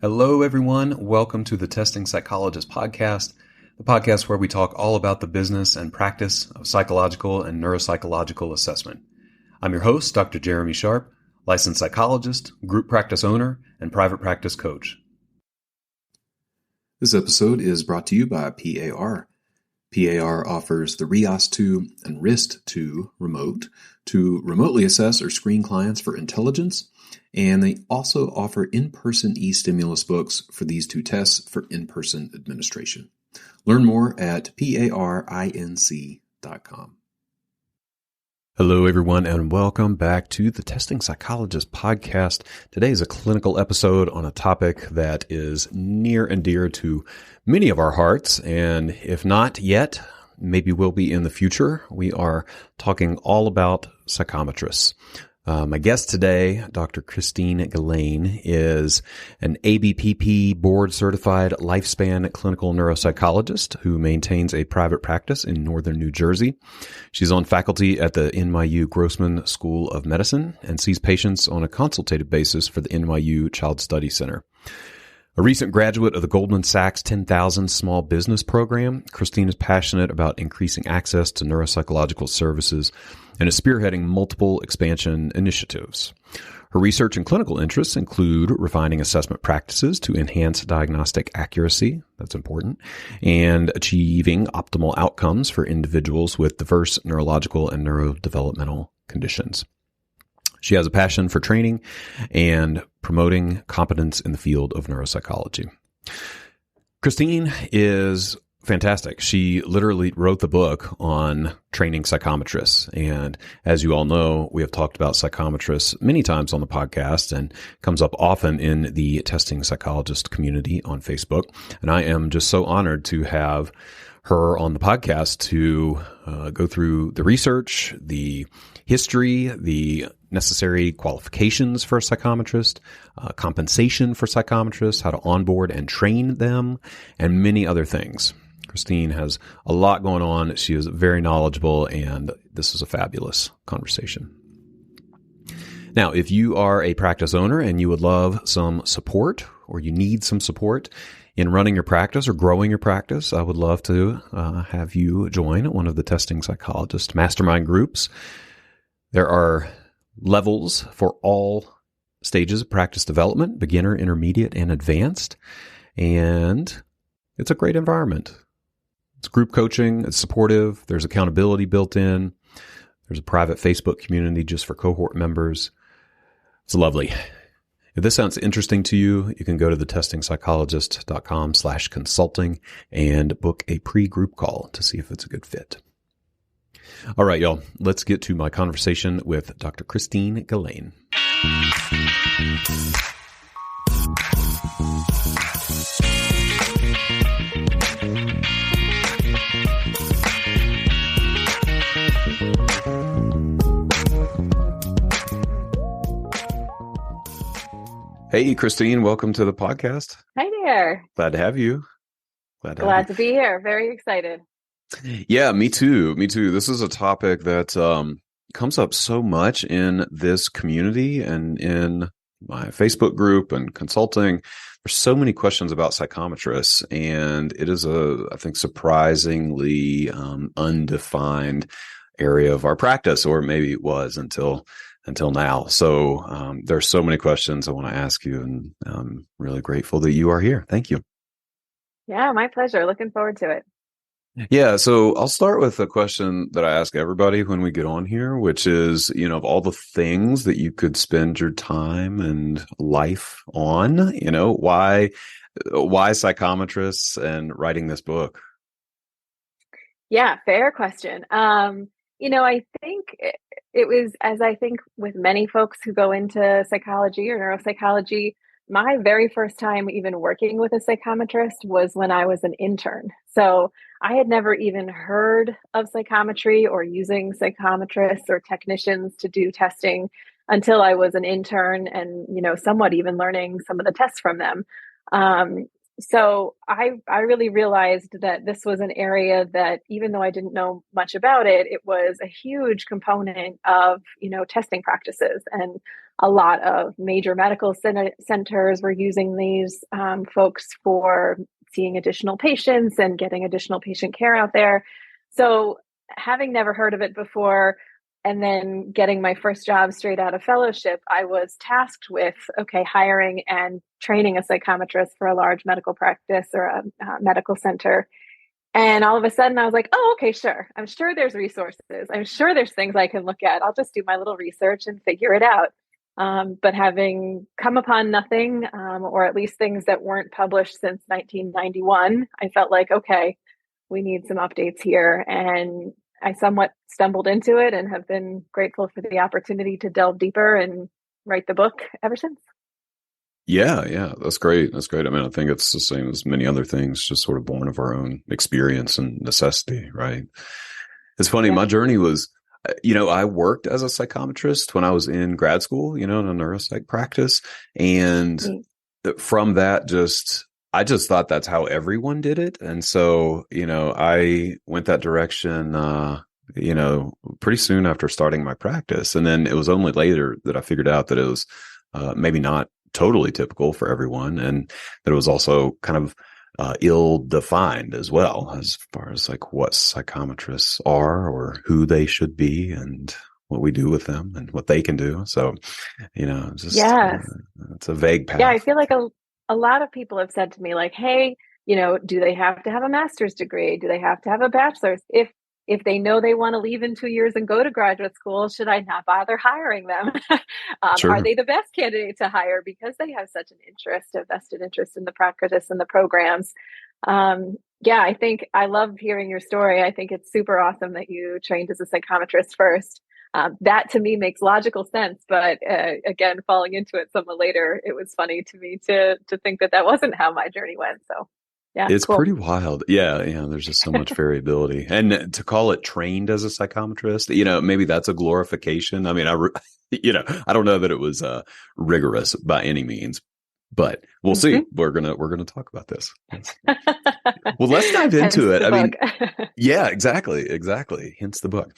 Hello, everyone. Welcome to the Testing Psychologist podcast, the podcast where we talk all about the business and practice of psychological and neuropsychological assessment. I'm your host, Dr. Jeremy Sharp, licensed psychologist, group practice owner, and private practice coach. This episode is brought to you by PAR. PAR offers the RIAS-2 and RIST-2 remote to remotely assess or screen clients for intelligence, and they also offer in-person e-stimulus books for these two tests for in-person administration. Learn more at parinc.com. Hello, everyone, and welcome back to the Testing Psychologist podcast. Today is a clinical episode on a topic that is near and dear to many of our hearts, and if not yet, maybe will be in the future. We are talking all about psychometrists. My guest today, Dr. Christine Ghilain, is an ABPP board-certified lifespan clinical neuropsychologist who maintains a private practice in northern New Jersey. She's on faculty at the NYU Grossman School of Medicine and sees patients on a consultative basis for the NYU Child Study Center. A recent graduate of the Goldman Sachs 10,000 Small Business Program, Christine is passionate about increasing access to neuropsychological services and is spearheading multiple expansion initiatives. Her research and clinical interests include refining assessment practices to enhance diagnostic accuracy, that's important, and achieving optimal outcomes for individuals with diverse neurological and neurodevelopmental conditions. She has a passion for training and promoting competence in the field of neuropsychology. Christine is fantastic. She literally wrote the book on training psychometrists. And as you all know, we have talked about psychometrists many times on the podcast and comes up often in the Testing Psychologist community on Facebook. And I am just so honored to have her on the podcast to go through the research, the history, the necessary qualifications for a psychometrist, compensation for psychometrists, how to onboard and train them, and many other things. Christine has a lot going on. She is very knowledgeable, and this is a fabulous conversation. Now, if you are a practice owner and you would love some support or you need some support in running your practice or growing your practice, I would love to have you join one of the Testing Psychologist mastermind groups. There are levels for all stages of practice development, beginner, intermediate, and advanced. And it's a great environment. It's group coaching. It's supportive. There's accountability built in. There's a private Facebook community just for cohort members. It's lovely. If this sounds interesting to you, you can go to thetestingpsychologist.com/consulting and book a pre-group call to see if it's a good fit. All right, y'all, let's get to my conversation with Dr. Christine Ghilain. Hey, Christine, welcome to the podcast. Hi there. Glad to have you. Glad to be here. Very excited. Yeah, me too. This is a topic that comes up so much in this community and in my Facebook group and consulting. There's so many questions about psychometrists, and it is I think, surprisingly undefined area of our practice, or maybe it was until now. So there's so many questions I want to ask you, and I'm really grateful that you are here. Thank you. Yeah, my pleasure. Looking forward to it. Yeah, so I'll start with a question that I ask everybody when we get on here, which is, of all the things that you could spend your time and life on, why psychometrists and writing this book? Yeah, fair question. I think it was, as I think with many folks who go into psychology or neuropsychology, my very first time even working with a psychometrist was when I was an intern. So I had never even heard of psychometry or using psychometrists or technicians to do testing until I was an intern and, somewhat even learning some of the tests from them. So I really realized that this was an area that, even though I didn't know much about it, it was a huge component of, testing practices. And a lot of major medical centers were using these folks for seeing additional patients and getting additional patient care out there. So having never heard of it before, and then getting my first job straight out of fellowship, I was tasked with, hiring and training a psychometrist for a large medical practice or a medical center. And all of a sudden I was like, oh, okay, sure. I'm sure there's resources. I'm sure there's things I can look at. I'll just do my little research and figure it out. But having come upon nothing, or at least things that weren't published since 1991, I felt like, okay, we need some updates here. And I somewhat stumbled into it and have been grateful for the opportunity to delve deeper and write the book ever since. Yeah, that's great. That's great. I mean, I think it's the same as many other things, just sort of born of our own experience and necessity, right? It's funny. Yeah. My journey was, I worked as a psychometrist when I was in grad school, in a neuropsych practice. And from that, I just thought that's how everyone did it. And so, I went that direction, pretty soon after starting my practice. And then it was only later that I figured out that it was maybe not totally typical for everyone, and that it was also kind of ill-defined as well, as far as like what psychometrists are or who they should be and what we do with them and what they can do. So, Yes. It's a vague path. Yeah, I feel like a lot of people have said to me, like, hey, do they have to have a master's degree? Do they have to have a bachelor's? If they know they want to leave in 2 years and go to graduate school, should I not bother hiring them? Sure. Are they the best candidate to hire because they have such an interest, a vested interest in the practice and the programs? Yeah, I think I love hearing your story. I think it's super awesome that you trained as a psychometrist first. That to me makes logical sense, but again, falling into it somewhat later, it was funny to me to think that wasn't how my journey went. So, yeah, It's cool. pretty wild. Yeah. There's just so much variability. And to call it trained as a psychometrist, maybe that's a glorification. I mean, I don't know that it was rigorous by any means, but we'll see. We're gonna talk about this. Well, let's dive into it. I mean, yeah, exactly. Hence the book.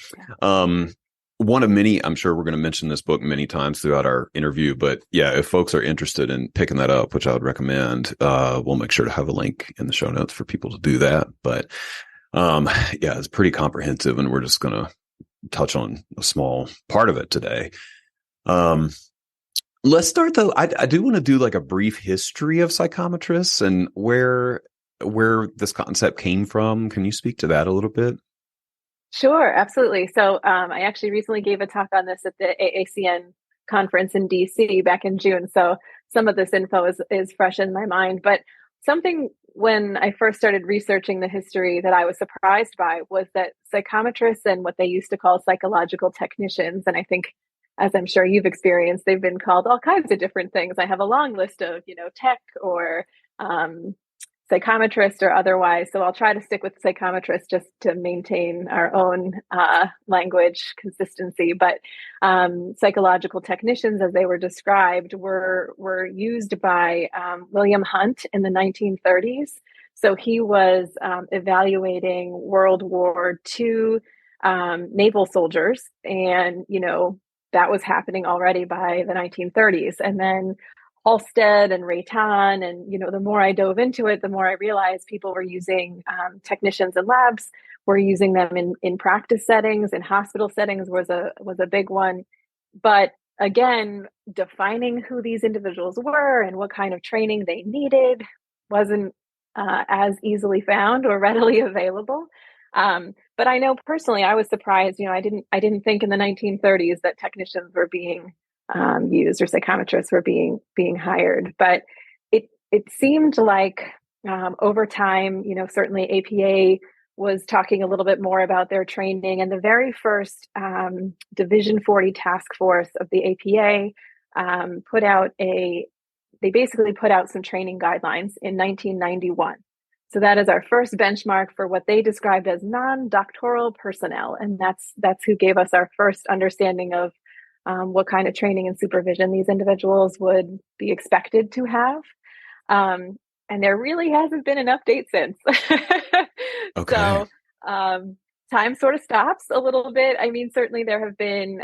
One of many, I'm sure we're going to mention this book many times throughout our interview, but yeah, if folks are interested in picking that up, which I would recommend, we'll make sure to have a link in the show notes for people to do that. But, yeah, it's pretty comprehensive, and we're just going to touch on a small part of it today. Let's start though. I do want to do like a brief history of psychometrists and where this concept came from. Can you speak to that a little bit? Sure, absolutely. So I actually recently gave a talk on this at the AACN conference in DC back in June. So some of this info is fresh in my mind. But something when I first started researching the history that I was surprised by was that psychometrists and what they used to call psychological technicians, and I think, as I'm sure you've experienced, they've been called all kinds of different things. I have a long list of, tech or psychometrist or otherwise. So I'll try to stick with psychometrist just to maintain our own language consistency. But psychological technicians, as they were described, were used by William Hunt in the 1930s. So he was evaluating World War II naval soldiers, and that was happening already by the 1930s. And then Halstead and Rayton, and the more I dove into it, the more I realized people were using technicians in labs, were using them in practice settings, in hospital settings was a big one. But again, defining who these individuals were and what kind of training they needed wasn't as easily found or readily available. But I know personally, I was surprised. I didn't think in the 1930s that technicians were being used or psychometrists were being hired. But it seemed like over time, certainly APA was talking a little bit more about their training, and the very first Division 40 task force of the APA they basically put out some training guidelines in 1991. So that is our first benchmark for what they described as non-doctoral personnel, and that's who gave us our first understanding of what kind of training and supervision these individuals would be expected to have. and there really hasn't been an update since. Okay. So time sort of stops a little bit. I mean, certainly there have been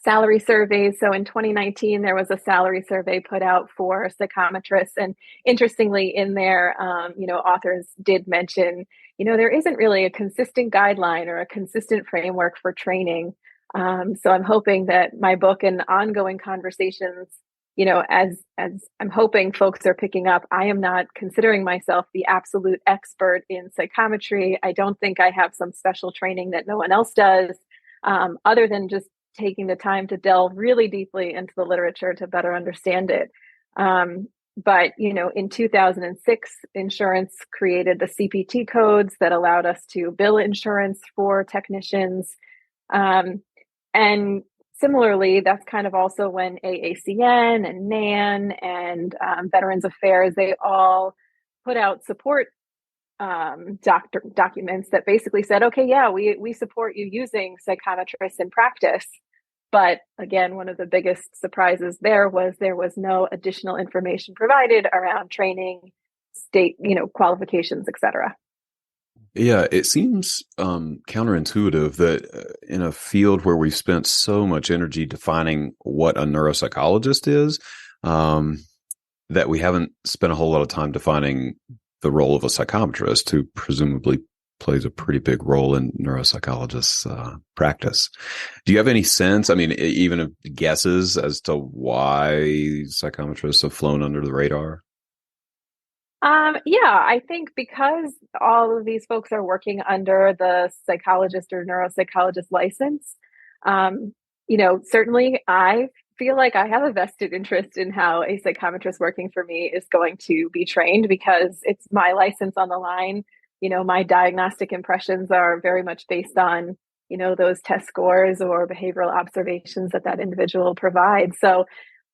salary surveys. So in 2019, there was a salary survey put out for psychometrists. And interestingly, in there, authors did mention, there isn't really a consistent guideline or a consistent framework for training. So I'm hoping that my book and ongoing conversations, as I'm hoping folks are picking up, I am not considering myself the absolute expert in psychometry. I don't think I have some special training that no one else does, other than just taking the time to delve really deeply into the literature to better understand it. But, in 2006, insurance created the CPT codes that allowed us to bill insurance for technicians. And similarly, that's kind of also when AACN and NAN and Veterans Affairs, they all put out support documents that basically said, okay, yeah, we support you using psychometrists in practice. But again, one of the biggest surprises there was no additional information provided around training, state, qualifications, et cetera. Yeah, it seems counterintuitive that in a field where we've spent so much energy defining what a neuropsychologist is, that we haven't spent a whole lot of time defining the role of a psychometrist, who presumably plays a pretty big role in neuropsychologists' practice. Do you have any sense, I mean, even guesses as to why psychometrists have flown under the radar? Yeah, I think because all of these folks are working under the psychologist or neuropsychologist license, certainly I feel like I have a vested interest in how a psychometrist working for me is going to be trained, because it's my license on the line. My diagnostic impressions are very much based on, those test scores or behavioral observations that individual provides. So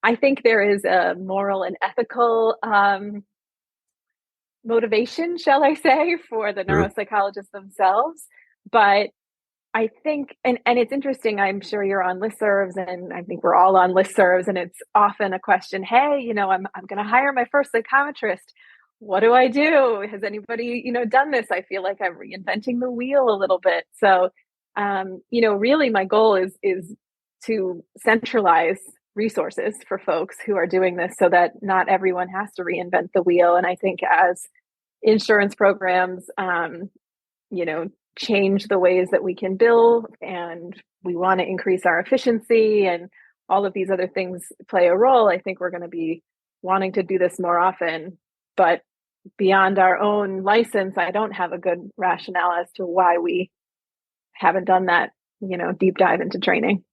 I think there is a moral and ethical motivation, shall I say, for the Sure. neuropsychologists themselves. But I think, and it's interesting, I'm sure you're on listservs, and I think we're all on listservs, and it's often a question, hey, I'm going to hire my first psychometrist. What do I do? Has anybody, done this? I feel like I'm reinventing the wheel a little bit. So, really my goal is to centralize resources for folks who are doing this so that not everyone has to reinvent the wheel. And I think as insurance programs, change the ways that we can bill, and we want to increase our efficiency, and all of these other things play a role, I think we're going to be wanting to do this more often. But beyond our own license, I don't have a good rationale as to why we haven't done that, deep dive into training.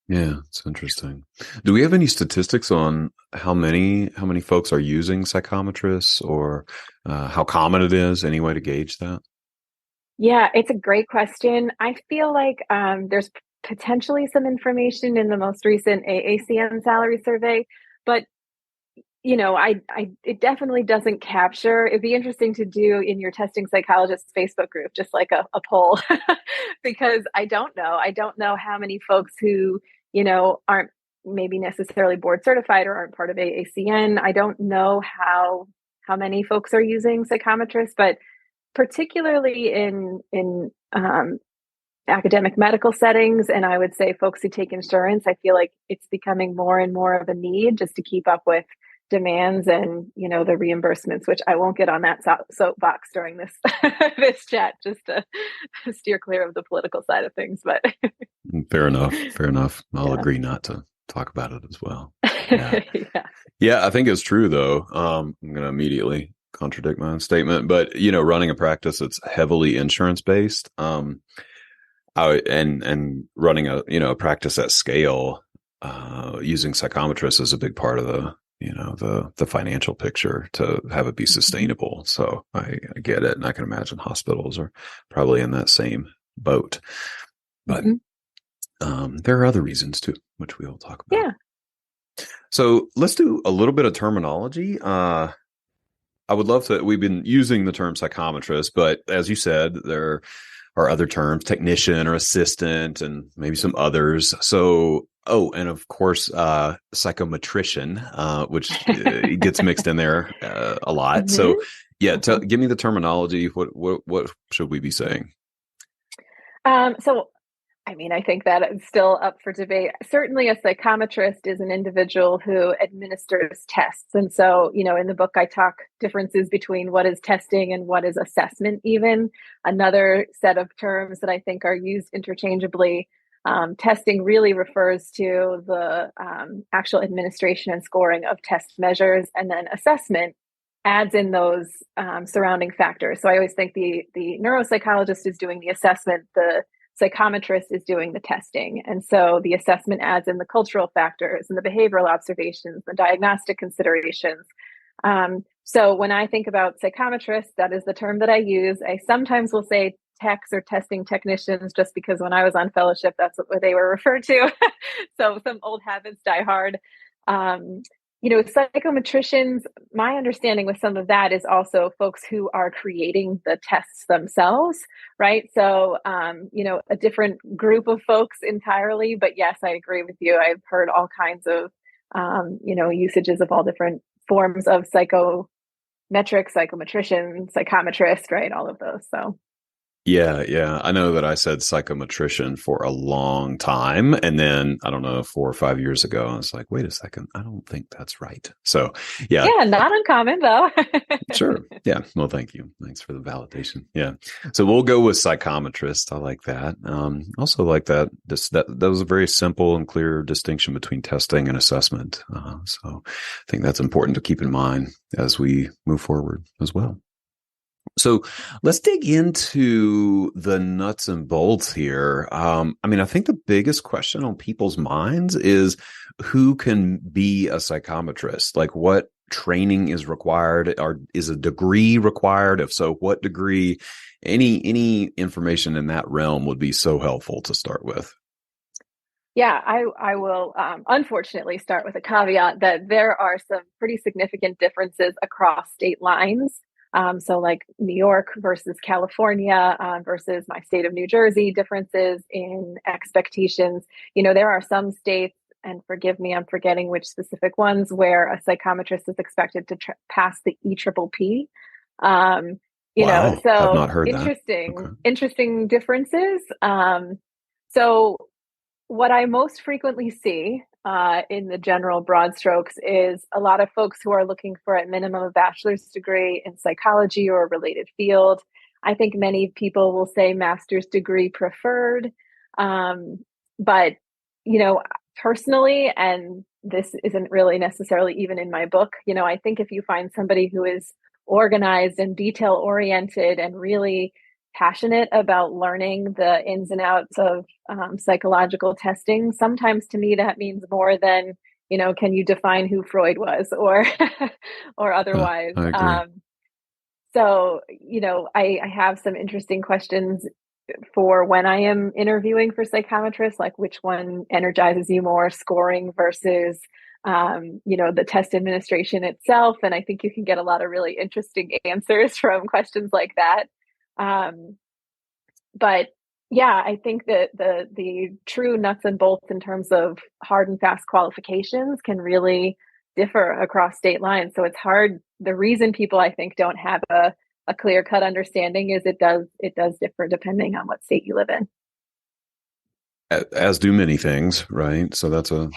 Yeah, it's interesting. Do we have any statistics on how many folks are using psychometrists, or how common it is? Any way to gauge that? Yeah, it's a great question. I feel like there's potentially some information in the most recent AACN salary survey, but it definitely doesn't capture. It'd be interesting to do in your Testing Psychologists Facebook group, just like a poll, because I don't know. I don't know how many folks who, aren't maybe necessarily board certified or aren't part of AACN. I don't know how many folks are using psychometrists, but particularly in academic medical settings, and I would say folks who take insurance, I feel like it's becoming more and more of a need just to keep up with demands and the reimbursements, which I won't get on that soapbox during this this chat, just to steer clear of the political side of things. But Fair enough. I'll yeah. agree not to talk about it as well. Yeah. Yeah. Yeah, I think it's true though. I'm going to immediately contradict my own statement, but running a practice that's heavily insurance based, and running a practice at scale, using psychometrists is a big part of the financial picture to have it be sustainable. So I get it, and I can imagine hospitals are probably in that same boat. But there are other reasons too, which we will talk about. Yeah. So let's do a little bit of terminology. I would love to. We've been using the term psychometrist, but as you said, there are other terms, technician or assistant, and maybe some others. So Oh, and of course, psychometrician, which gets mixed in there a lot. So, Hmm. yeah, Hmm. give me the terminology. What should we be saying? So, I mean, I think that it's still up for debate. Certainly, a psychometrist is an individual who administers tests. And so, in the book, I talk differences between what is testing and what is assessment, even. Another set of terms that I think are used interchangeably. Testing really refers to the actual administration and scoring of test measures, and then assessment adds in those surrounding factors. So I always think the neuropsychologist is doing the assessment, the psychometrist is doing the testing. And so the assessment adds in the cultural factors and the behavioral observations, the diagnostic considerations. So when I think about psychometrists, that is the term that I use. I sometimes will say techs or testing technicians, just because when I was on fellowship, that's what they were referred to. So some old habits die hard. Psychometricians, my understanding with some of that is also folks who are creating the tests themselves, right? So, a different group of folks entirely. But yes, I agree with you. I've heard all kinds of, usages of all different forms of psychometric, psychometrician, psychometrist, right? All of those. So. Yeah, yeah. I know that I said psychometrician for a long time. And then I don't know, 4 or 5 years ago, I was like, wait a second, I don't think that's right. So yeah, Yeah, not uncommon though. sure. Yeah. Well, thank you. Thanks for the validation. Yeah. So we'll go with psychometrist. I like that. Also like that. That was a very simple and clear distinction between testing and assessment. So I think that's important to keep in mind as we move forward as well. So let's dig into the nuts and bolts here. I think the biggest question on people's minds is who can be a psychometrist? Like what training is required, or is a degree required? If so, what degree? Any information in that realm would be so helpful to start with. Yeah, I will unfortunately start with a caveat that there are some pretty significant differences across state lines. So like New York versus California versus my state of New Jersey, differences in expectations. There are some states, and forgive me, I'm forgetting which specific ones, where a psychometrist is expected to pass the ETTP. Wow, I've So not heard that. Okay. interesting differences. So what I most frequently see in the general broad strokes is a lot of folks who are looking for at minimum a bachelor's degree in psychology or a related field. I think many people will say master's degree preferred. But, personally, and this isn't really necessarily even in my book, I think if you find somebody who is organized and detail oriented and really passionate about learning the ins and outs of psychological testing, sometimes to me that means more than, can you define who Freud was or or Yeah, otherwise. I agree. So, I have some interesting questions for when I am interviewing for psychometrists, like which one energizes you more, scoring versus the test administration itself. And I think you can get a lot of really interesting answers from questions like that. Um, but yeah, I think that the true nuts and bolts in terms of hard and fast qualifications can really differ across state lines. So it's hard. The reason people, I think, don't have a clear cut understanding is it does differ depending on what state you live in. As do many things, right? So that's a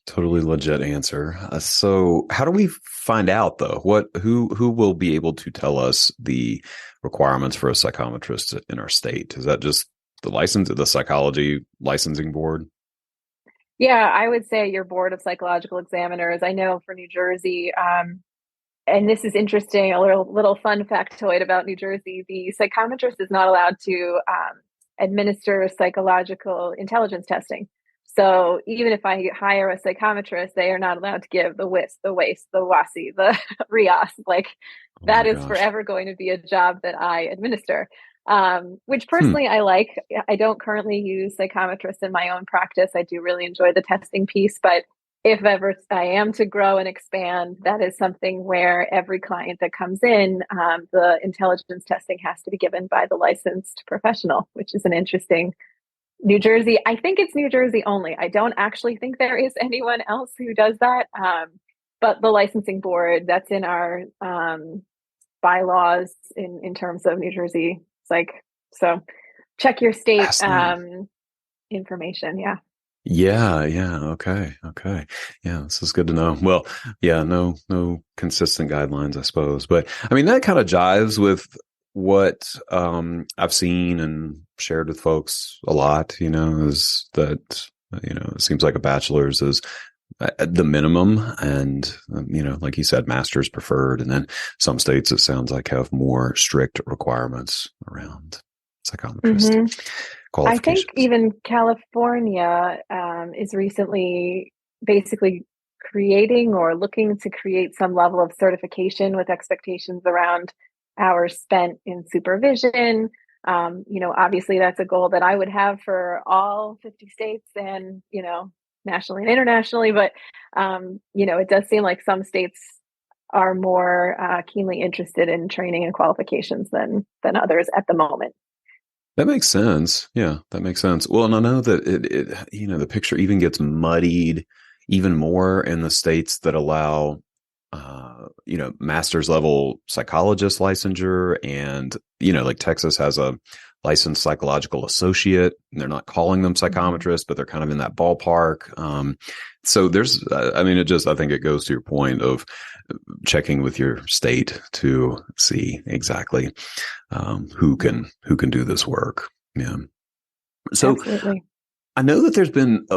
totally legit answer. So how do we find out though? Who will be able to tell us the requirements for a psychometrist in our state? Is that just the psychology licensing board? Yeah, I would say your board of psychological examiners. I know for New Jersey, and this is interesting, a little fun factoid about New Jersey, the psychometrist is not allowed to administer psychological intelligence testing. So even if I hire a psychometrist, they are not allowed to give the WIS, the WACE, the WASI, the RIAS. Like Oh that my is gosh. forever going to be a job that I administer, which Hmm. personally I like. I don't currently use psychometrists in my own practice. I do really enjoy the testing piece, but if ever I am to grow and expand, that is something where every client that comes in, the intelligence testing has to be given by the licensed professional, which is an interesting New Jersey. I think it's New Jersey only. I don't actually think there is anyone else who does that. But the licensing board, that's in our bylaws in terms of New Jersey psych. So check your state Fascinating. information. Yeah. Yeah, yeah, okay, okay. Yeah, this is good to know. Well, yeah, no consistent guidelines, I suppose. But I mean, that kind of jives with what I've seen and shared with folks a lot, is that, it seems like a bachelor's is the minimum and, like you said, master's preferred. And then some states, it sounds like, have more strict requirements around psychometrist Hmm. I think qualifications. even California is recently basically creating or looking to create some level of certification with expectations around hours spent in supervision. Obviously that's a goal that I would have for all 50 states and, nationally and internationally. But, it does seem like some states are more keenly interested in training and qualifications than others at the moment. That makes sense. Yeah, that makes sense. Well, and I know that the picture even gets muddied even more in the states that allow, master's level psychologist licensure. And, like Texas has a licensed psychological associate, and they're not calling them Mhm. psychometrists, but they're kind of in that ballpark. So there's, I mean, I think it goes to your point of checking with your state to see exactly who can do this work. Yeah. So Absolutely. I know that there's been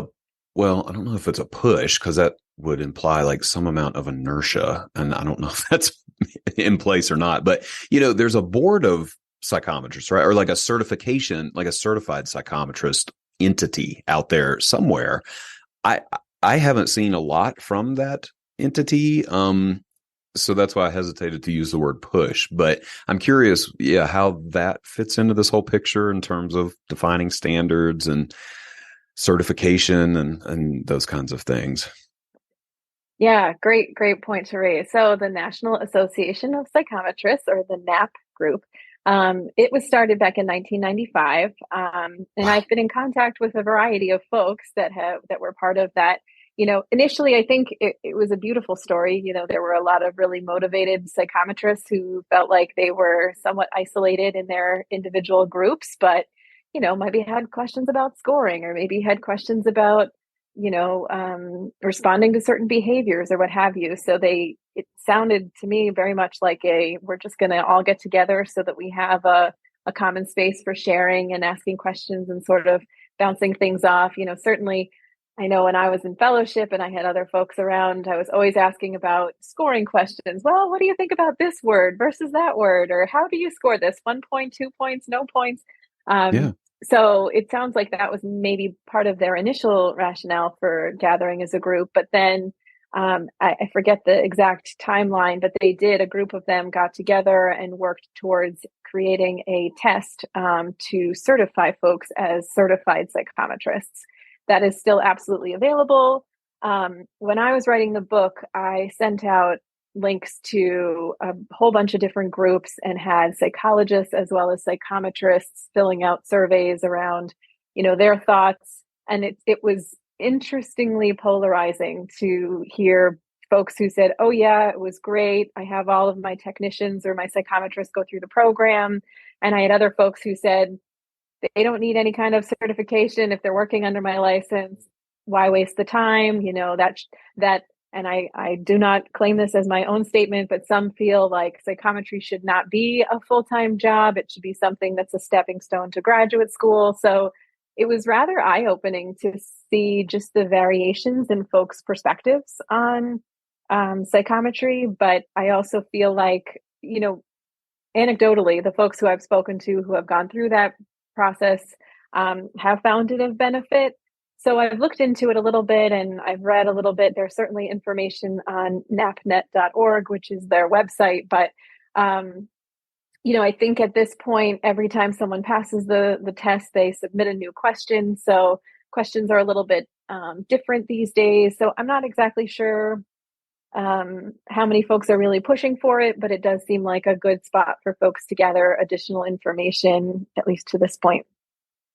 well, I don't know if it's a push because that would imply like some amount of inertia, and I don't know if that's in place or not. But there's a board of psychometrists, right, or like a certification, like a certified psychometrist entity out there somewhere. I I haven't seen a lot from that entity. So that's why I hesitated to use the word push. But I'm curious, yeah, how that fits into this whole picture in terms of defining standards and certification and those kinds of things. Yeah, great point to raise. So the National Association of Psychometrists, or the NAP group, it was started back in 1995, and Wow. I've been in contact with a variety of folks that were part of that. Initially, I think it was a beautiful story. There were a lot of really motivated psychometrists who felt like they were somewhat isolated in their individual groups, but maybe had questions about scoring, or maybe had questions about responding to certain behaviors or what have you. So it sounded to me very much like we're just going to all get together so that we have a common space for sharing and asking questions and sort of bouncing things off. Certainly I know when I was in fellowship and I had other folks around, I was always asking about scoring questions. Well, what do you think about this word versus that word? Or how do you score this? 1 point, 2 points, no points. Yeah. Um, so it sounds like that was maybe part of their initial rationale for gathering as a group. But then I forget the exact timeline, but a group of them got together and worked towards creating a test to certify folks as certified psychometrists. That is still absolutely available. When I was writing the book, I sent out links to a whole bunch of different groups and had psychologists as well as psychometrists filling out surveys around, their thoughts. And it was interestingly polarizing to hear folks who said, "Oh yeah, it was great. I have all of my technicians or my psychometrists go through the program." And I had other folks who said, "They don't need any kind of certification if they're working under my license. Why waste the time?" That and I do not claim this as my own statement, but some feel like psychometry should not be a full-time job. It should be something that's a stepping stone to graduate school. So it was rather eye-opening to see just the variations in folks' perspectives on psychometry. But I also feel like, anecdotally, the folks who I've spoken to who have gone through that process have found it of benefit. So I've looked into it a little bit and I've read a little bit. There's certainly information on napnet.org, which is their website. But, I think at this point, every time someone passes the test, they submit a new question. So questions are a little bit different these days. So I'm not exactly sure how many folks are really pushing for it, but it does seem like a good spot for folks to gather additional information, at least to this point.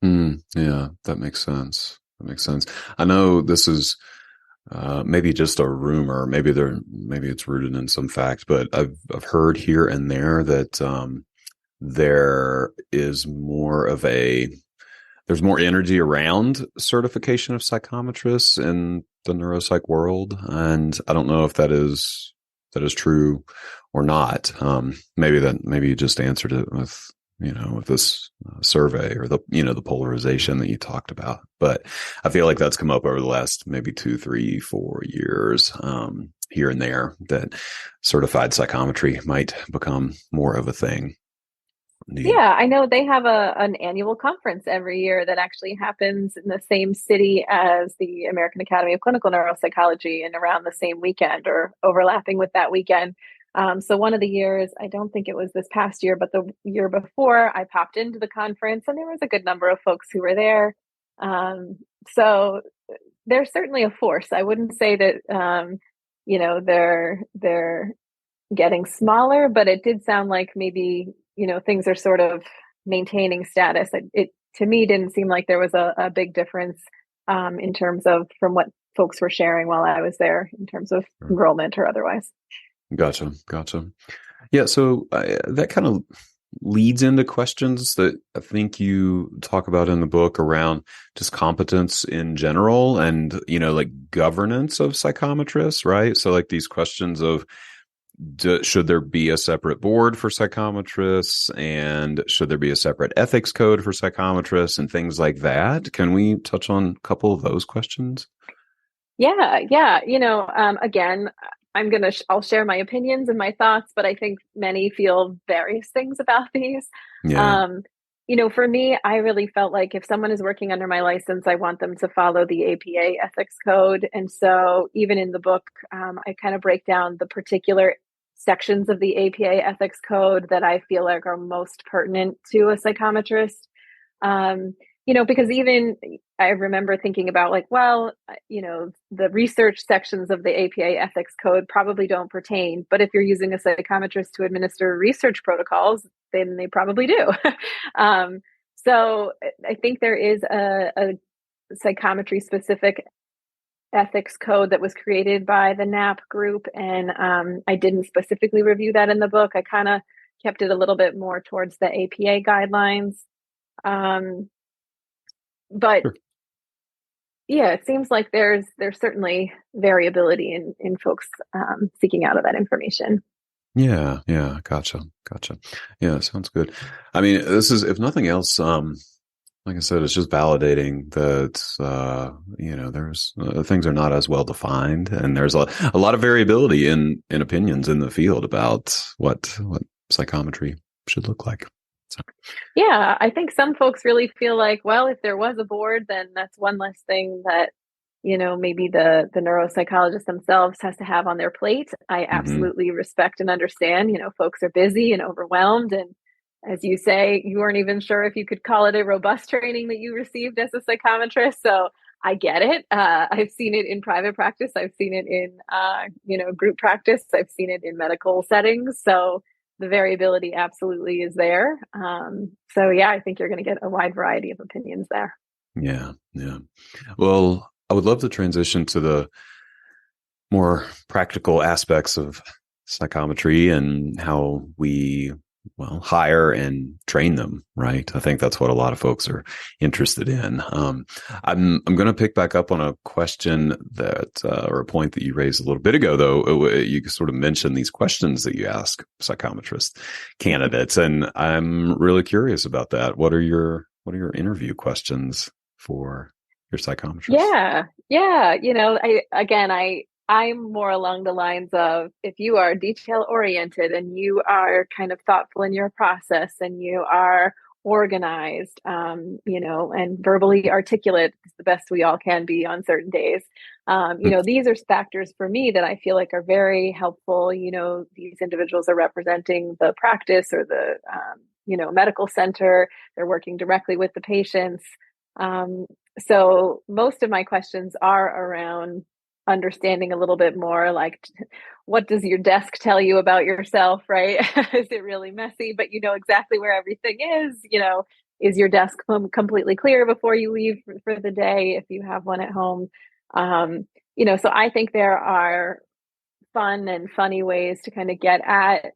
Yeah, that makes sense. That makes sense. I know this is maybe just a rumor. Maybe it's rooted in some fact, but I've heard here and there that there is more of a there's more energy around certification of psychometrists in the neuropsych world, and I don't know if that is true or not. Maybe you just answered it with with this survey or the polarization that you talked about. But I feel like that's come up over the last maybe 2, 3, 4 years, here and there, that certified psychometry might become more of a thing. Yeah, I know they have an annual conference every year that actually happens in the same city as the American Academy of Clinical Neuropsychology and around the same weekend or overlapping with that weekend. So one of the years, I don't think it was this past year, but the year before, I popped into the conference and there was a good number of folks who were there. So there's certainly a force. I wouldn't say that they're getting smaller, but it did sound like maybe, things are sort of maintaining status. It to me didn't seem like there was a big difference in terms of from what folks were sharing while I was there in terms of enrollment or otherwise. Gotcha. Yeah, so that kind of leads into questions that I think you talk about in the book around just competence in general and, like governance of psychometrists, right? So like these questions of should there be a separate board for psychometrists, and should there be a separate ethics code for psychometrists and things like that? Can we touch on a couple of those questions? Yeah. Again, I'll share my opinions and my thoughts, but I think many feel various things about these. Yeah. Um, for me, I really felt like if someone is working under my license, I want them to follow the APA ethics code. And so even in the book, I kind of break down the particular sections of the APA ethics code that I feel like are most pertinent to a psychometrist. Because even I remember thinking about like, well, the research sections of the APA ethics code probably don't pertain, but if you're using a psychometrist to administer research protocols, then they probably do. So I think there is a psychometry specific ethics code that was created by the NAP group. And I didn't specifically review that in the book. I kind of kept it a little bit more towards the APA guidelines. But Sure. yeah, it seems like there's certainly variability in folks seeking out of that information. Yeah. Gotcha. Yeah, sounds good. I mean, this is, if nothing else, like I said, it's just validating that, there's things are not as well defined, and there's a lot of variability in opinions in the field about what psychometry should look like. So. Yeah, I think some folks really feel like, well, if there was a board, then that's one less thing that, maybe the neuropsychologist themselves has to have on their plate. I Mm-hmm. absolutely respect and understand, folks are busy and overwhelmed. And as you say, you weren't even sure if you could call it a robust training that you received as a psychometrist. So I get it. I've seen it in private practice. I've seen it in, group practice. I've seen it in medical settings. So the variability absolutely is there. So yeah, I think you're going to get a wide variety of opinions there. Yeah. Well, I would love to transition to the more practical aspects of psychometry and how we hire and train them, right? I think that's what a lot of folks are interested in. I'm going to pick back up on a question that or a point that you raised a little bit ago, though. You sort of mentioned these questions that you ask psychometrist candidates, and I'm really curious about that. What are your interview questions for your psychometrist? Yeah. I'm more along the lines of if you are detail oriented and you are kind of thoughtful in your process and you are organized, and verbally articulate is the best we all can be on certain days. These are factors for me that I feel like are very helpful. These individuals are representing the practice or the, medical center. They're working directly with the patients. So most of my questions are around understanding a little bit more like what does your desk tell you about yourself, right? Is it really messy, but you know exactly where everything is? is your desk completely clear before you leave for the day if you have one at home? So I think there are fun and funny ways to kind of get at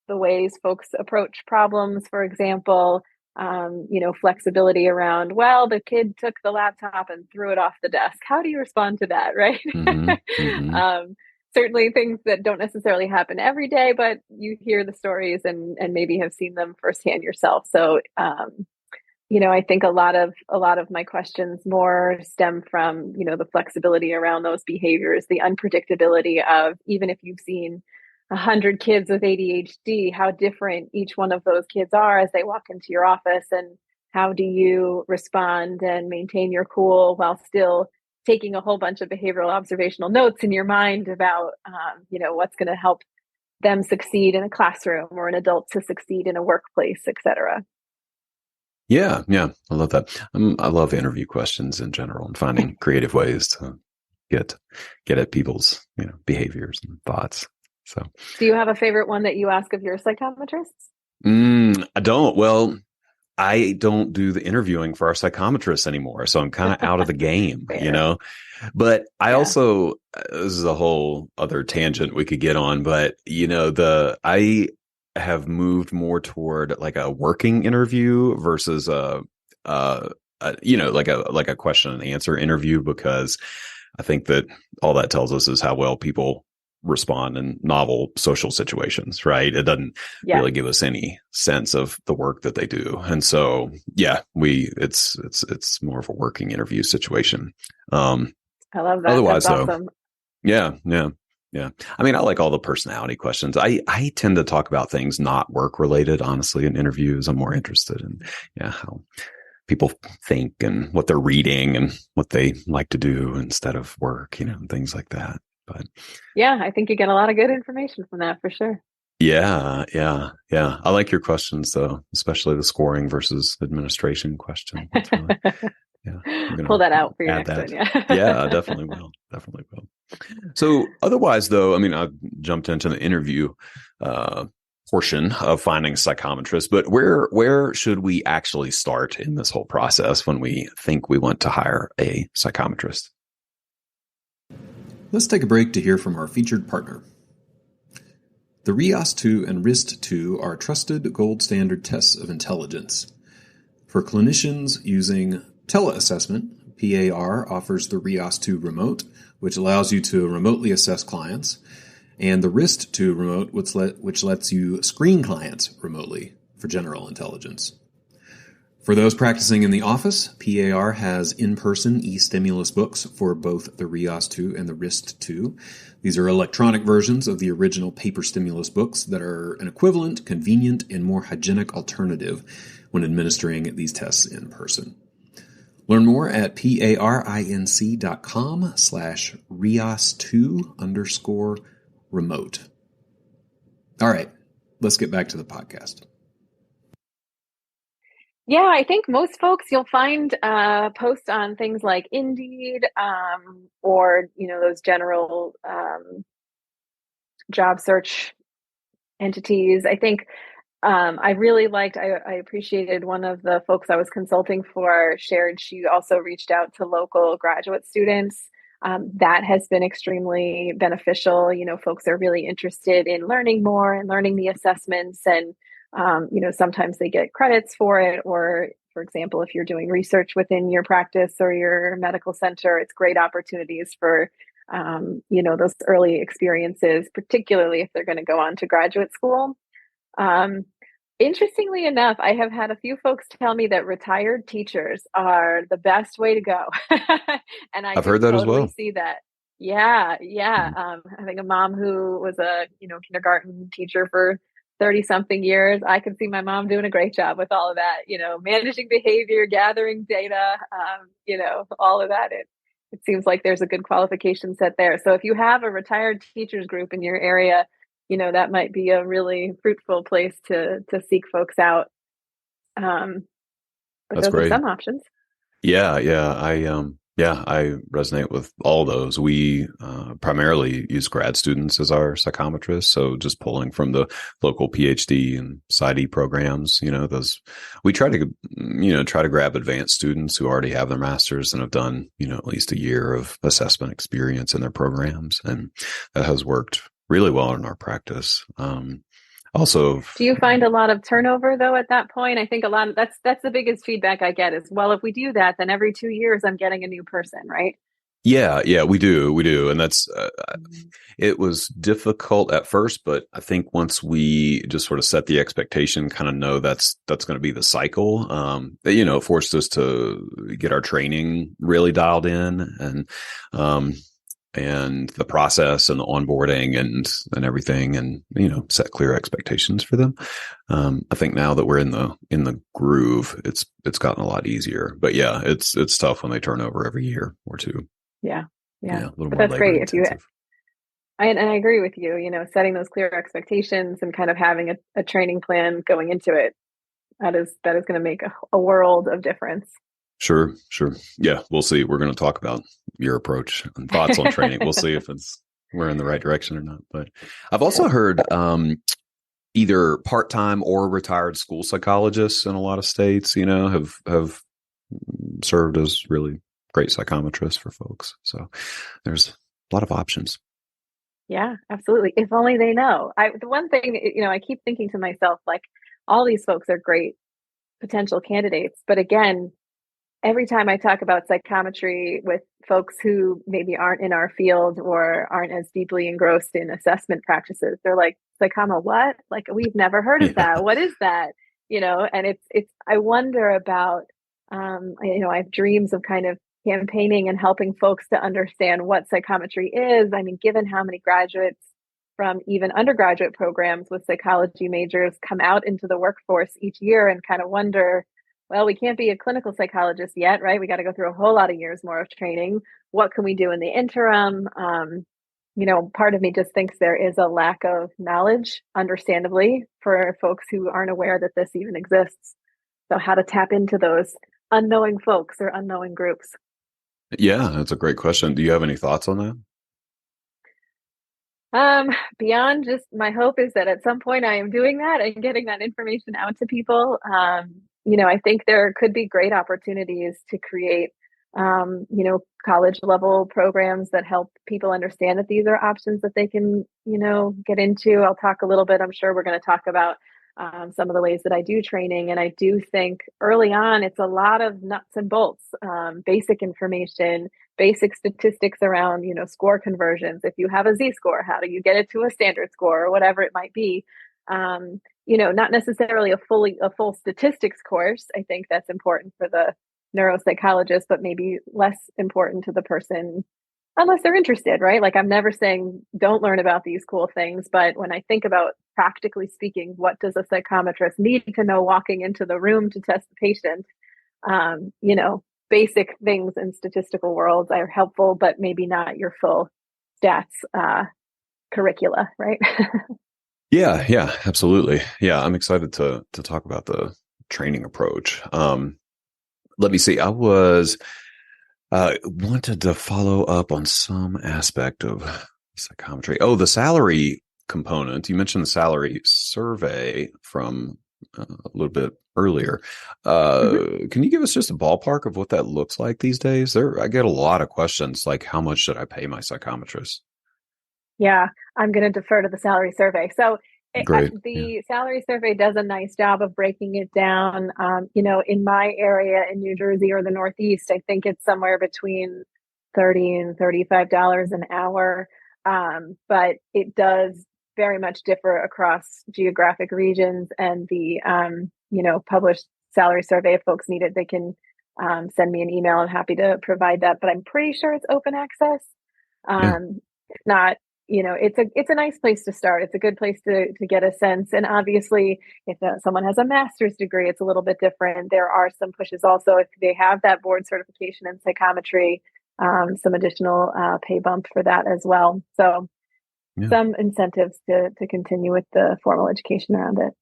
the ways folks approach problems. For example, flexibility around, well, the kid took the laptop and threw it off the desk. How do you respond to that, right? Mm-hmm. Mm-hmm. Certainly things that don't necessarily happen every day, but you hear the stories and maybe have seen them firsthand yourself. So, I think a lot of my questions more stem from, the flexibility around those behaviors, the unpredictability of, even if you've seen 100 kids with ADHD, how different each one of those kids are as they walk into your office, and how do you respond and maintain your cool while still taking a whole bunch of behavioral observational notes in your mind about, what's going to help them succeed in a classroom or an adult to succeed in a workplace, et cetera. Yeah. I love that. I love interview questions in general and finding creative ways to get at people's, behaviors and thoughts. So, do you have a favorite one that you ask of your psychometrists? I don't. Well, I don't do the interviewing for our psychometrists anymore, so I'm kind of out of the game, But I also, this is a whole other tangent we could get on, but I have moved more toward like a working interview versus like a question and answer interview, because I think that all that tells us is how well people respond in novel social situations, right? It doesn't really give us any sense of the work that they do. And so, it's more of a working interview situation. I love that. Otherwise, that's awesome. though, yeah. I mean, I like all the personality questions. I tend to talk about things not work related, honestly, in interviews. I'm more interested in, how people think and what they're reading and what they like to do instead of work, and things like that. But yeah, I think you get a lot of good information from that for sure. Yeah. I like your questions though, especially the scoring versus administration question. That's really, pull that out for your next one. Yeah, definitely will. So otherwise though, I mean, I jumped into the interview portion of finding a psychometrist, but where should we actually start in this whole process when we think we want to hire a psychometrist? Let's take a break to hear from our featured partner. The RIAS-2 and RIST-2 are trusted gold standard tests of intelligence. For clinicians using teleassessment, PAR offers the RIAS-2 remote, which allows you to remotely assess clients, and the RIST-2 remote, which lets you screen clients remotely for general intelligence. For those practicing in the office, PAR has in-person e-stimulus books for both the RIAS-2 and the RIST-2. These are electronic versions of the original paper stimulus books that are an equivalent, convenient, and more hygienic alternative when administering these tests in person. Learn more at parinc.com/RIAS2_remote. All right, let's get back to the podcast. Yeah, I think most folks you'll find post on things like Indeed or those general job search entities. I think I really liked. I appreciated one of the folks I was consulting for shared. She also reached out to local graduate students. That has been extremely beneficial. Folks are really interested in learning more and learning the assessments, and sometimes they get credits for it, or for example, if you're doing research within your practice or your medical center, it's great opportunities for, those early experiences, particularly if they're going to go on to graduate school. Interestingly enough, I have had a few folks tell me that retired teachers are the best way to go. And I've heard that totally as well. see that. Yeah. Having a mom who was a, kindergarten teacher for 30 something years, I could see my mom doing a great job with all of that, managing behavior, gathering data, all of that. It seems like there's a good qualification set there. So if you have a retired teachers group in your area, that might be a really fruitful place to seek folks out. But That's those great. are some options. Yeah. Yeah, I resonate with all those. We primarily use grad students as our psychometrists. So just pulling from the local PhD and PsyD programs, those we try to grab advanced students who already have their masters and have done, at least a year of assessment experience in their programs. And that has worked really well in our practice. Also, Do you find a lot of turnover though at that point? I think a lot of that's the biggest feedback I get is, well, if we do that, then every 2 years I'm getting a new person, right? yeah, we do. And that's, it was difficult at first, but I think once we just sort of set the expectation, kind of know that's going to be the cycle, it forced us to get our training really dialed in and the process and the onboarding and everything, and set clear expectations for them. I think now that we're in the groove, it's gotten a lot easier. But yeah, it's tough when they turn over every year or two. Yeah. A little But more that's labor great if you. intensive. And I agree with you. Setting those clear expectations and kind of having a training plan going into it. That is going to make a world of difference. Sure. Yeah, we'll see. We're going to talk about your approach and thoughts on training. We'll see if we're in the right direction or not. But I've also heard either part-time or retired school psychologists in a lot of states, have served as really great psychometrists for folks. So there's a lot of options. Yeah, absolutely. If only they know. The one thing, I keep thinking to myself, like, all these folks are great potential candidates. But again, every time I talk about psychometry with folks who maybe aren't in our field or aren't as deeply engrossed in assessment practices, they're like, psychoma, what? Like, we've never heard of that. What is that? And it's, I wonder about, I have dreams of kind of campaigning and helping folks to understand what psychometry is. I mean, given how many graduates from even undergraduate programs with psychology majors come out into the workforce each year, and kind of wonder, well, we can't be a clinical psychologist yet, right? We got to go through a whole lot of years more of training. What can we do in the interim? Part of me just thinks there is a lack of knowledge, understandably, for folks who aren't aware that this even exists. So how to tap into those unknowing folks or unknowing groups. Yeah, that's a great question. Do you have any thoughts on that? Beyond just, my hope is that at some point I am doing that and getting that information out to people. I think there could be great opportunities to create, college level programs that help people understand that these are options that they can, get into. I'll talk a little bit. I'm sure we're going to talk about some of the ways that I do training. And I do think early on, it's a lot of nuts and bolts, basic information, basic statistics around, score conversions. If you have a Z-score, how do you get it to a standard score or whatever it might be? Not necessarily a full statistics course. I think that's important for the neuropsychologist, but maybe less important to the person unless they're interested, right? Like, I'm never saying don't learn about these cool things, but when I think about practically speaking, what does a psychometrist need to know walking into the room to test the patient? Basic things in statistical worlds are helpful, but maybe not your full stats curricula, right? Yeah, absolutely. Yeah, I'm excited to talk about the training approach. Let me see. I wanted to follow up on some aspect of psychometry. Oh, the salary component. You mentioned the salary survey from a little bit earlier. Can you give us just a ballpark of what that looks like these days? I get a lot of questions like, how much should I pay my psychometrist? Yeah, I'm going to defer to the salary survey. So Great. the salary survey does a nice job of breaking it down. In my area in New Jersey or the Northeast, I think it's somewhere between $30 and $35 an hour. But it does very much differ across geographic regions, and the published salary survey, if folks need it, they can send me an email. I'm happy to provide that, but I'm pretty sure it's open access. If not, it's a nice place to start. It's a good place to get a sense. And obviously, if someone has a master's degree, it's a little bit different. There are some pushes also if they have that board certification in psychometry, some additional pay bump for that as well. So some incentives to continue with the formal education around it.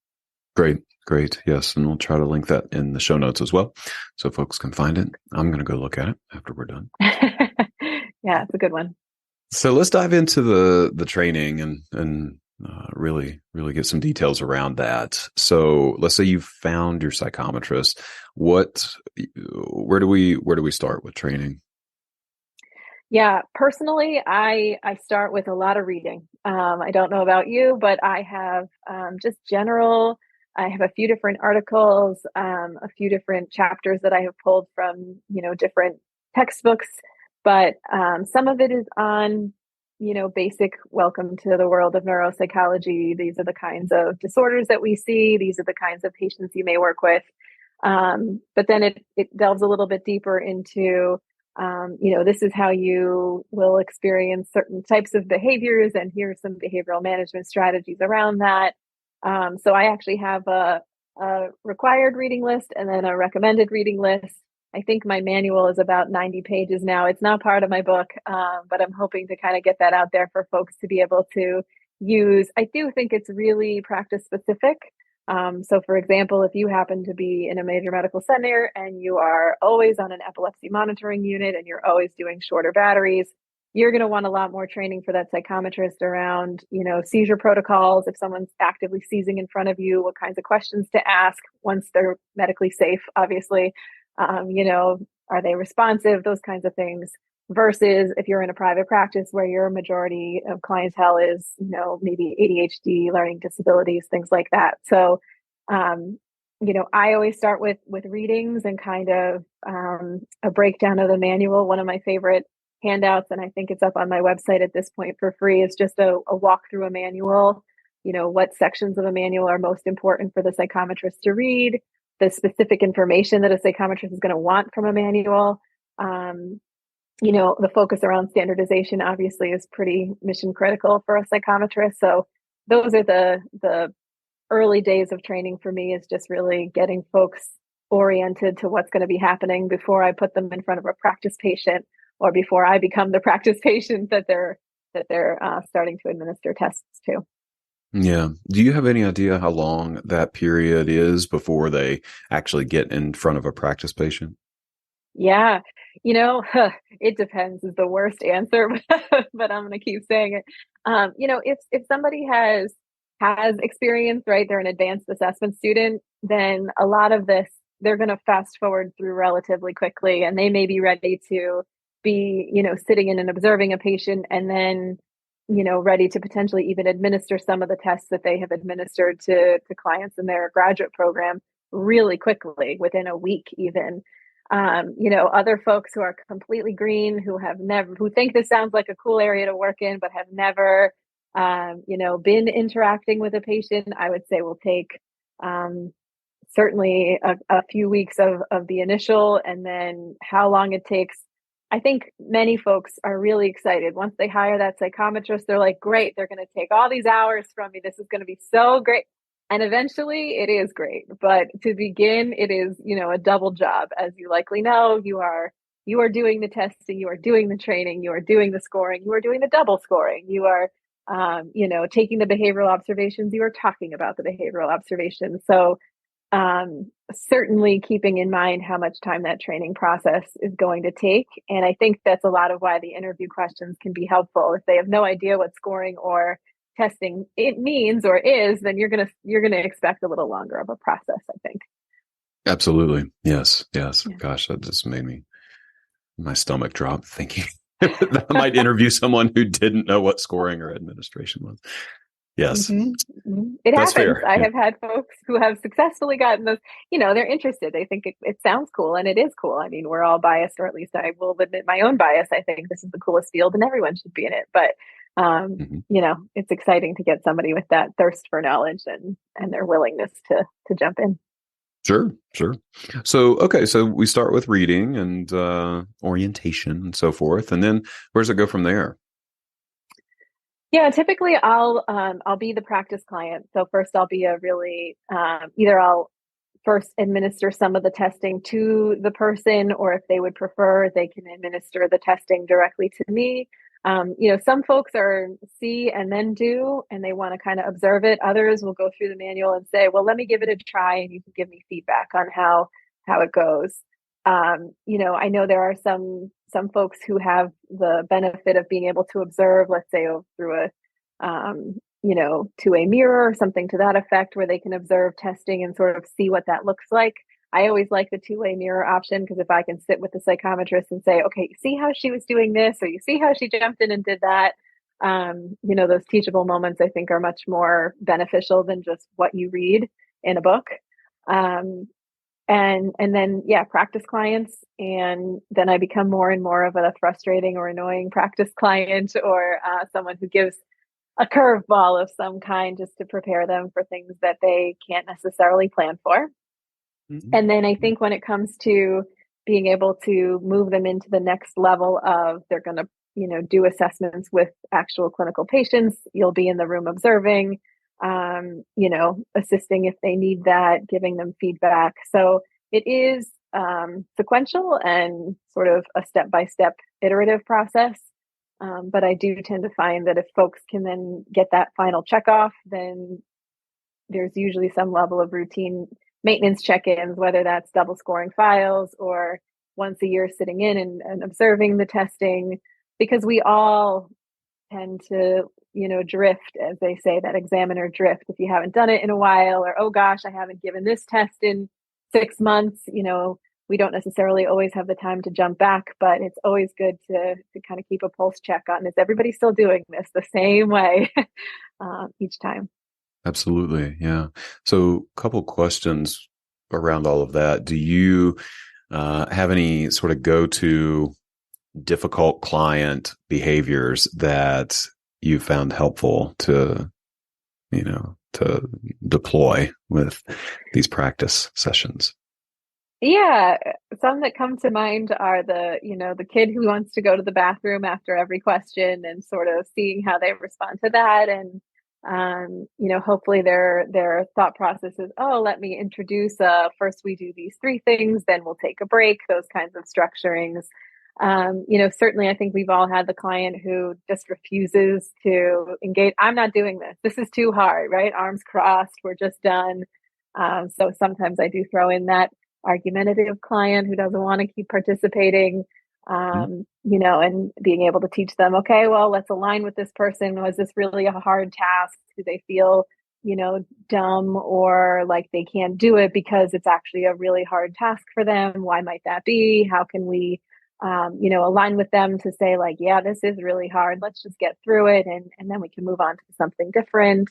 Great. Great. Yes. And we'll try to link that in the show notes as well so folks can find it. I'm going to go look at it after we're done. Yeah, it's a good one. So let's dive into the training and really get some details around that. So let's say you've found your psychometrist. Where do we start with training? Yeah, personally, I start with a lot of reading. I don't know about you, but I have just general. I have a few different articles, a few different chapters that I have pulled from, different textbooks. But some of it is on, basic welcome to the world of neuropsychology. These are the kinds of disorders that we see. These are the kinds of patients you may work with. But then it delves a little bit deeper into this is how you will experience certain types of behaviors, and here's some behavioral management strategies around that. So I actually have a required reading list and then a recommended reading list. I think my manual is about 90 pages now. It's not part of my book, but I'm hoping to kind of get that out there for folks to be able to use. I do think it's really practice specific. So for example, if you happen to be in a major medical center and you are always on an epilepsy monitoring unit and you're always doing shorter batteries, you're going to want a lot more training for that psychometrist around, seizure protocols. If someone's actively seizing in front of you, what kinds of questions to ask once they're medically safe, obviously, are they responsive, those kinds of things. Versus if you're in a private practice where your majority of clientele is, maybe ADHD, learning disabilities, things like that. So, I always start with readings and kind of a breakdown of the manual. One of my favorite handouts, and I think it's up on my website at this point for free, is just a walk through a manual. What sections of a manual are most important for the psychometrist to read, the specific information that a psychometrist is going to want from a manual. The focus around standardization obviously is pretty mission critical for a psychometrist. So those are the early days of training for me, is just really getting folks oriented to what's going to be happening before I put them in front of a practice patient, or before I become the practice patient that they're starting to administer tests to. Yeah. Do you have any idea how long that period is before they actually get in front of a practice patient? Yeah, it depends is the worst answer, but I'm going to keep saying it. If somebody has experience, right, they're an advanced assessment student, then a lot of this, they're going to fast forward through relatively quickly, and they may be ready to be, sitting in and observing a patient, and then, ready to potentially even administer some of the tests that they have administered to clients in their graduate program really quickly, within a week even. Other folks who are completely green, who think this sounds like a cool area to work in, but have never, been interacting with a patient, I would say will take certainly a few weeks of the initial, and then how long it takes. I think many folks are really excited. Once they hire that psychometrist, they're like, great, they're going to take all these hours from me. This is going to be so great. And eventually it is great. But to begin, it is, a double job. As you likely know, you are doing the testing, you are doing the training, you are doing the scoring, you are doing the double scoring, you are, taking the behavioral observations, you are talking about the behavioral observations. So certainly keeping in mind how much time that training process is going to take. And I think that's a lot of why the interview questions can be helpful. If they have no idea what scoring or testing it means or is, then you're gonna expect a little longer of a process, I think. Absolutely. Yes. Yes. Yeah. Gosh, that just made my stomach drop thinking that I might interview someone who didn't know what scoring or administration was. Yes. Mm-hmm. Mm-hmm. It That's happens. fair. I Yeah. have had folks who have successfully gotten those, they're interested. They think it sounds cool, and it is cool. I mean, we're all biased, or at least I will admit my own bias. I think this is the coolest field and everyone should be in it. But, Mhm. it's exciting to get somebody with that thirst for knowledge and their willingness to jump in. Sure. Sure. So, okay. So we start with reading and orientation and so forth. And then where does it go from there? Yeah, typically I'll be the practice client. So first I'll be a really either I'll first administer some of the testing to the person, or if they would prefer, they can administer the testing directly to me. Some folks are see and then do, and they want to kind of observe it. Others will go through the manual and say, well, let me give it a try and you can give me feedback on how it goes. I know there are some folks who have the benefit of being able to observe, let's say through to a mirror or something to that effect, where they can observe testing and sort of see what that looks like. I always like the two-way mirror option, because if I can sit with the psychometrist and say, okay, you see how she was doing this, or you see how she jumped in and did that, those teachable moments I think are much more beneficial than just what you read in a book. And then practice clients, and then I become more and more of a frustrating or annoying practice client, or someone who gives a curveball of some kind just to prepare them for things that they can't necessarily plan for. Mm-hmm. And then I think when it comes to being able to move them into the next level of they're going to, do assessments with actual clinical patients, you'll be in the room observing, assisting if they need that, giving them feedback. So it is sequential and sort of a step-by-step iterative process. But I do tend to find that if folks can then get that final check off, then there's usually some level of routine maintenance check-ins, whether that's double scoring files or once a year sitting in and observing the testing, because we all tend to, drift, as they say, that examiner drift. If you haven't done it in a while, or, oh gosh, I haven't given this test in 6 months, we don't necessarily always have the time to jump back, but it's always good to kind of keep a pulse check on, is everybody still doing this the same way each time? Absolutely. Yeah. So a couple questions around all of that. Do you have any sort of go-to difficult client behaviors that you found helpful to deploy with these practice sessions? Yeah, some that come to mind are the kid who wants to go to the bathroom after every question, and sort of seeing how they respond to that. And hopefully their thought process is, oh, let me introduce, first we do these 3 things, then we'll take a break, those kinds of structurings. Certainly I think we've all had the client who just refuses to engage. I'm not doing this. This is too hard, right? Arms crossed, we're just done. So sometimes I do throw in that argumentative client who doesn't want to keep participating. And being able to teach them, okay, well, let's align with this person. Was this really a hard task? Do they feel, dumb, or like they can't do it because it's actually a really hard task for them? Why might that be? How can we, align with them to say, like, yeah, this is really hard. Let's just get through it. And then we can move on to something different.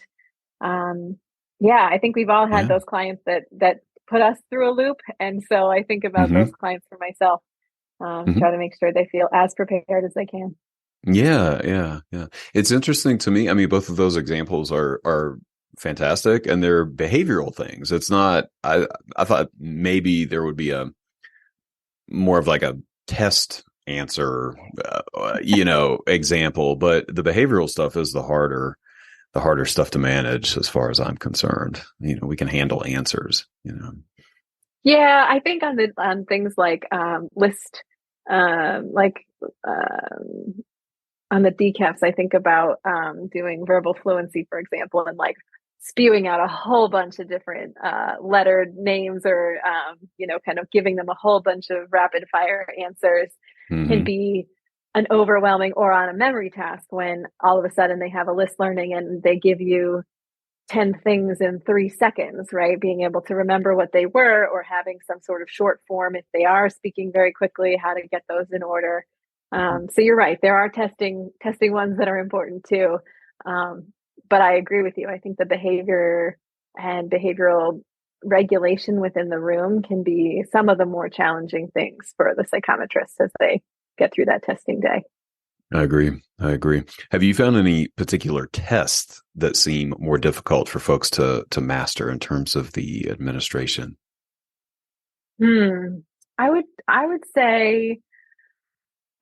I think we've all had those clients that put us through a loop. And so I think about those clients for myself. Try to make sure they feel as prepared as they can. Yeah. It's interesting to me. I mean, both of those examples are fantastic, and they're behavioral things. It's not, I thought maybe there would be a more of like a test answer, example, but the behavioral stuff is the harder stuff to manage as far as I'm concerned. We can handle answers, Yeah, I think on things like list, on the DCAPs, I think about doing verbal fluency, for example, and like spewing out a whole bunch of different lettered names, or kind of giving them a whole bunch of rapid fire answers can be an overwhelming, or on a memory task, when all of a sudden they have a list learning and they give you 10 things in 3 seconds, right? Being able to remember what they were, or having some sort of short form if they are speaking very quickly, how to get those in order. So you're right. There are testing ones that are important too. But I agree with you. I think the behavior and behavioral regulation within the room can be some of the more challenging things for the psychometrists as they get through that testing day. I agree. Have you found any particular tests that seem more difficult for folks to master in terms of the administration? I would say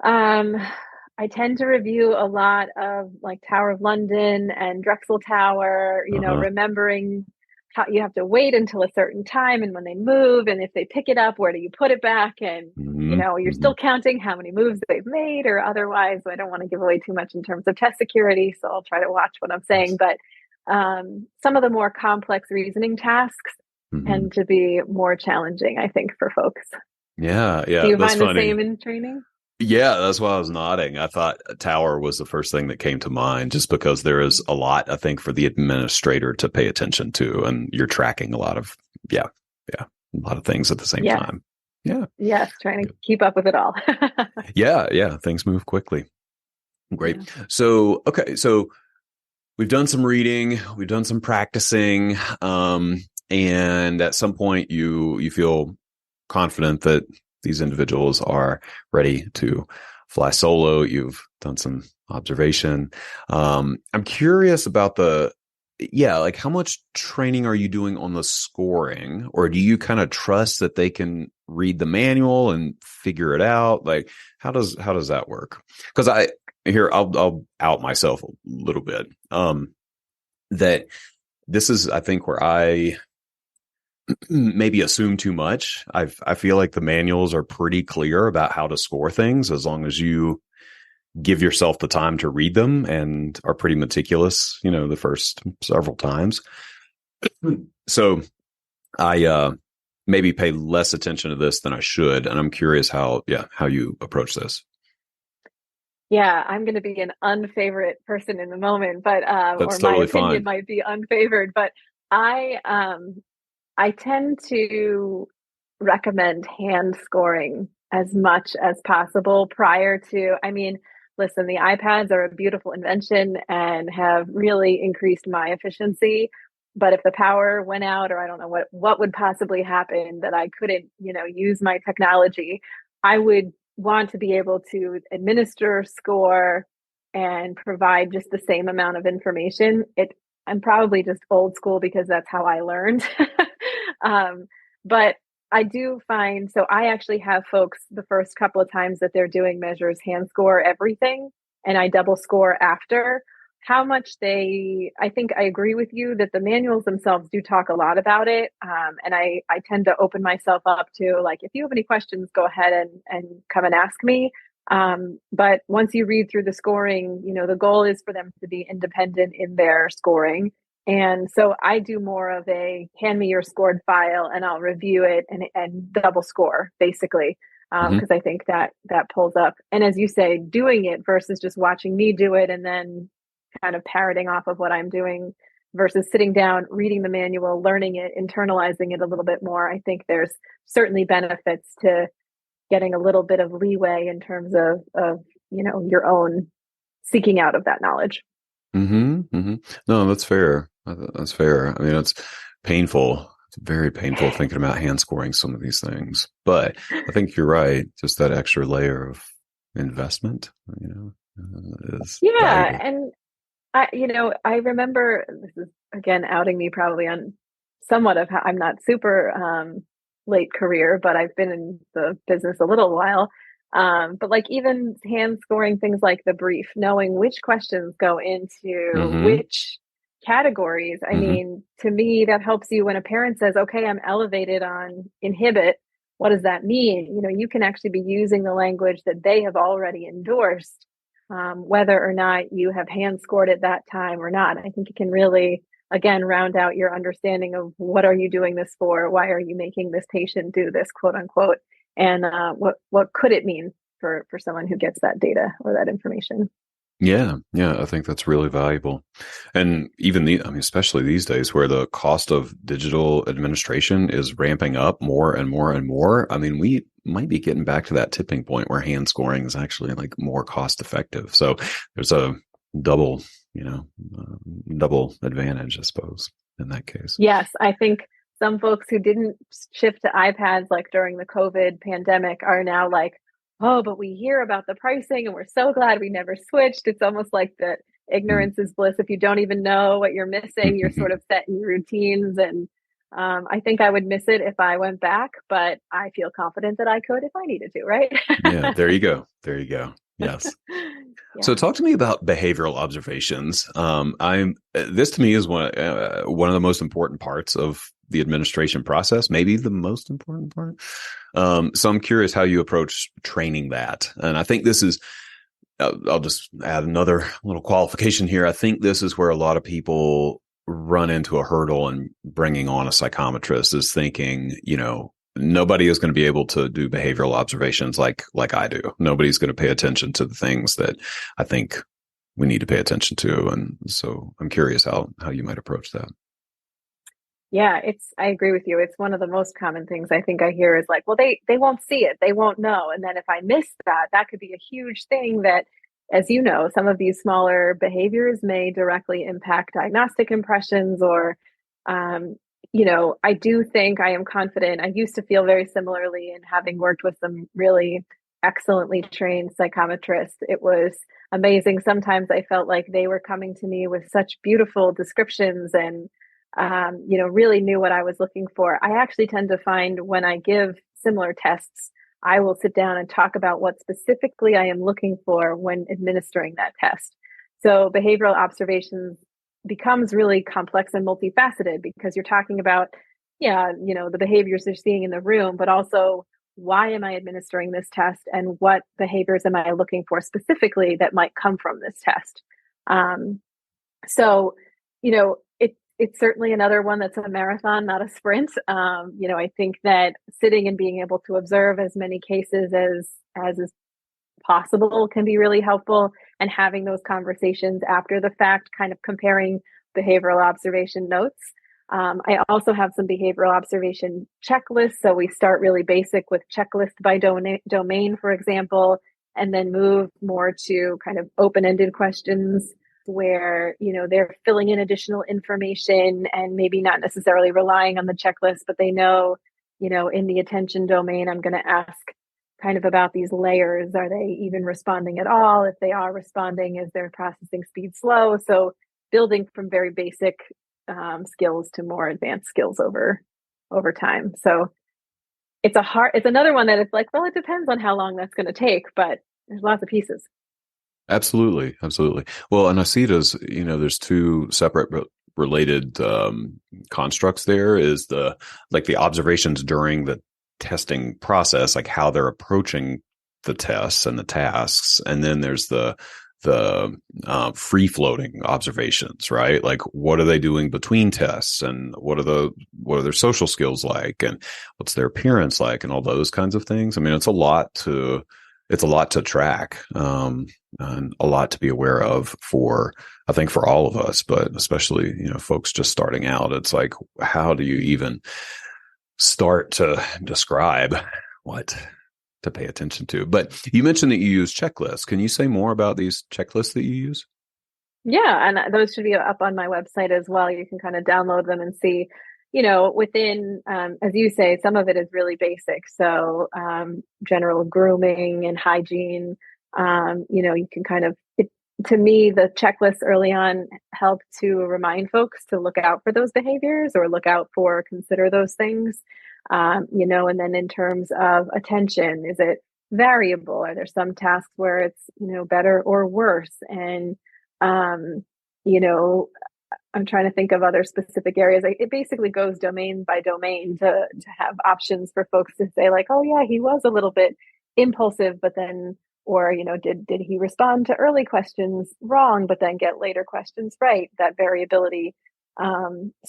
I tend to review a lot of like Tower of London and Drexel Tower, remembering how you have to wait until a certain time, and when they move, and if they pick it up, where do you put it back? And, you're still counting how many moves they've made or otherwise. I don't want to give away too much in terms of test security, so I'll try to watch what I'm saying. But some of the more complex reasoning tasks tend to be more challenging, I think, for folks. Yeah, Do you that's find funny. the same in training? Yeah, that's why I was nodding. I thought tower was the first thing that came to mind, just because there is a lot, I think, for the administrator to pay attention to, and you're tracking a lot of, a lot of things at the same time. Yeah. Yes, trying to keep up with it all. Yeah, things move quickly. Great. Yeah. So we've done some reading, we've done some practicing, and at some point you feel confident that these individuals are ready to fly solo. You've done some observation. I'm curious about like how much training are you doing on the scoring, or do you kind of trust that they can read the manual and figure it out? Like, how does that work? Because I'll out myself a little bit. That this is, I think, where I maybe assume too much. I feel like the manuals are pretty clear about how to score things, as long as you give yourself the time to read them and are pretty meticulous, the first several times. So I maybe pay less attention to this than I should. And I'm curious how you approach this. Yeah, I'm going to be an unfavorite person in the moment, but that's or totally my opinion fine. might be unfavored, but I tend to recommend hand scoring as much as possible prior to, listen, the iPads are a beautiful invention and have really increased my efficiency. But if the power went out, or I don't know what would possibly happen that I couldn't, use my technology, I would want to be able to administer, score, and provide just the same amount of information. I'm probably just old school because that's how I learned. But I do find, so I actually have folks the first couple of times that they're doing measures hand score everything, and I double score after. How much I think I agree with you that the manuals themselves do talk a lot about it. And I tend to open myself up to, like, if you have any questions, go ahead and come and ask me. But once you read through the scoring, the goal is for them to be independent in their scoring. And so I do more of a hand me your scored file and I'll review it and double score, basically. Because I think that pulls up. And as you say, doing it versus just watching me do it and then kind of parroting off of what I'm doing versus sitting down, reading the manual, learning it, internalizing it a little bit more. I think there's certainly benefits to getting a little bit of leeway in terms of your own seeking out of that knowledge. No, that's fair. That's fair. I mean, it's painful. It's very painful thinking about hand scoring some of these things, but I think you're right. Just that extra layer of investment, is valuable. And I remember, this is again outing me probably on somewhat of how I'm not super late career, but I've been in the business a little while. But like even hand scoring things like the brief, knowing which questions go into which categories. I mean, to me, that helps you when a parent says, okay, I'm elevated on inhibit. What does that mean? You can actually be using the language that they have already endorsed, whether or not you have hand scored at that time or not. I think it can really, again, round out your understanding of what are you doing this for? Why are you making this patient do this, quote unquote? And what could it mean for someone who gets that data or that information? Yeah, I think that's really valuable. And even especially these days where the cost of digital administration is ramping up more and more and more. I mean, we might be getting back to that tipping point where hand scoring is actually like more cost effective. So there's a double advantage, I suppose, in that case. Yes, I think some folks who didn't shift to iPads like during the COVID pandemic are now like, oh, but we hear about the pricing and we're so glad we never switched. It's almost like that ignorance is bliss. If you don't even know what you're missing, you're sort of set in routines. And I think I would miss it if I went back, but I feel confident that I could if I needed to, right? Yeah, there you go. Yes. Yeah. So talk to me about behavioral observations. This to me is one of the most important parts of the administration process, maybe the most important part. So I'm curious how you approach training that. And I think this is, I'll just add another little qualification here. I think this is where a lot of people run into a hurdle in bringing on a psychometrist, is thinking, nobody is going to be able to do behavioral observations like I do. Nobody's going to pay attention to the things that I think we need to pay attention to. And so I'm curious how you might approach that. Yeah, I agree with you. It's one of the most common things I think I hear is like, well, they won't see it. They won't know. And then if I miss that could be a huge thing that, as you know, some of these smaller behaviors may directly impact diagnostic impressions or, I do think I am confident. I used to feel very similarly in having worked with some really excellently trained psychometrists. It was amazing. Sometimes I felt like they were coming to me with such beautiful descriptions and really knew what I was looking for. I actually tend to find when I give similar tests, I will sit down and talk about what specifically I am looking for when administering that test. So behavioral observations becomes really complex and multifaceted because you're talking about, the behaviors they're seeing in the room, but also why am I administering this test and what behaviors am I looking for specifically that might come from this test? So, it's certainly another one that's a marathon, not a sprint. I think that sitting and being able to observe as many cases as is possible can be really helpful, and having those conversations after the fact, kind of comparing behavioral observation notes. I also have some behavioral observation checklists. So we start really basic with checklist by domain, for example, and then move more to kind of open-ended questions where, they're filling in additional information and maybe not necessarily relying on the checklist, but they know, in the attention domain, I'm going to ask kind of about these layers. Are they even responding at all? If they are responding, is their processing speed slow? So building from very basic skills to more advanced skills over time. So it's another one that it's like, well, it depends on how long that's going to take, but there's lots of pieces. Absolutely. Absolutely. Well, and I see it as, there's two separate but related constructs. There is the observations during the testing process, like how they're approaching the tests and the tasks. And then there's the free floating observations, right? Like, what are they doing between tests, and what are their social skills like, and what's their appearance like, and all those kinds of things. I mean, it's a lot to track, and a lot to be aware of I think for all of us, but especially, folks just starting out. It's like, how do you even start to describe what to pay attention to? But you mentioned that you use checklists. Can you say more about these checklists that you use? Yeah, and those should be up on my website as well. You can kind of download them and see, within, as you say, some of it is really basic. So general grooming and hygiene, you can kind of, to me, the checklists early on help to remind folks to look out for those behaviors or consider those things. And then in terms of attention, is it variable? Are there some tasks where it's, better or worse? And, I'm trying to think of other specific areas. It basically goes domain by domain to have options for folks to say like, oh yeah, he was a little bit impulsive, but then, or, did he respond to early questions wrong, but then get later questions right? That variability.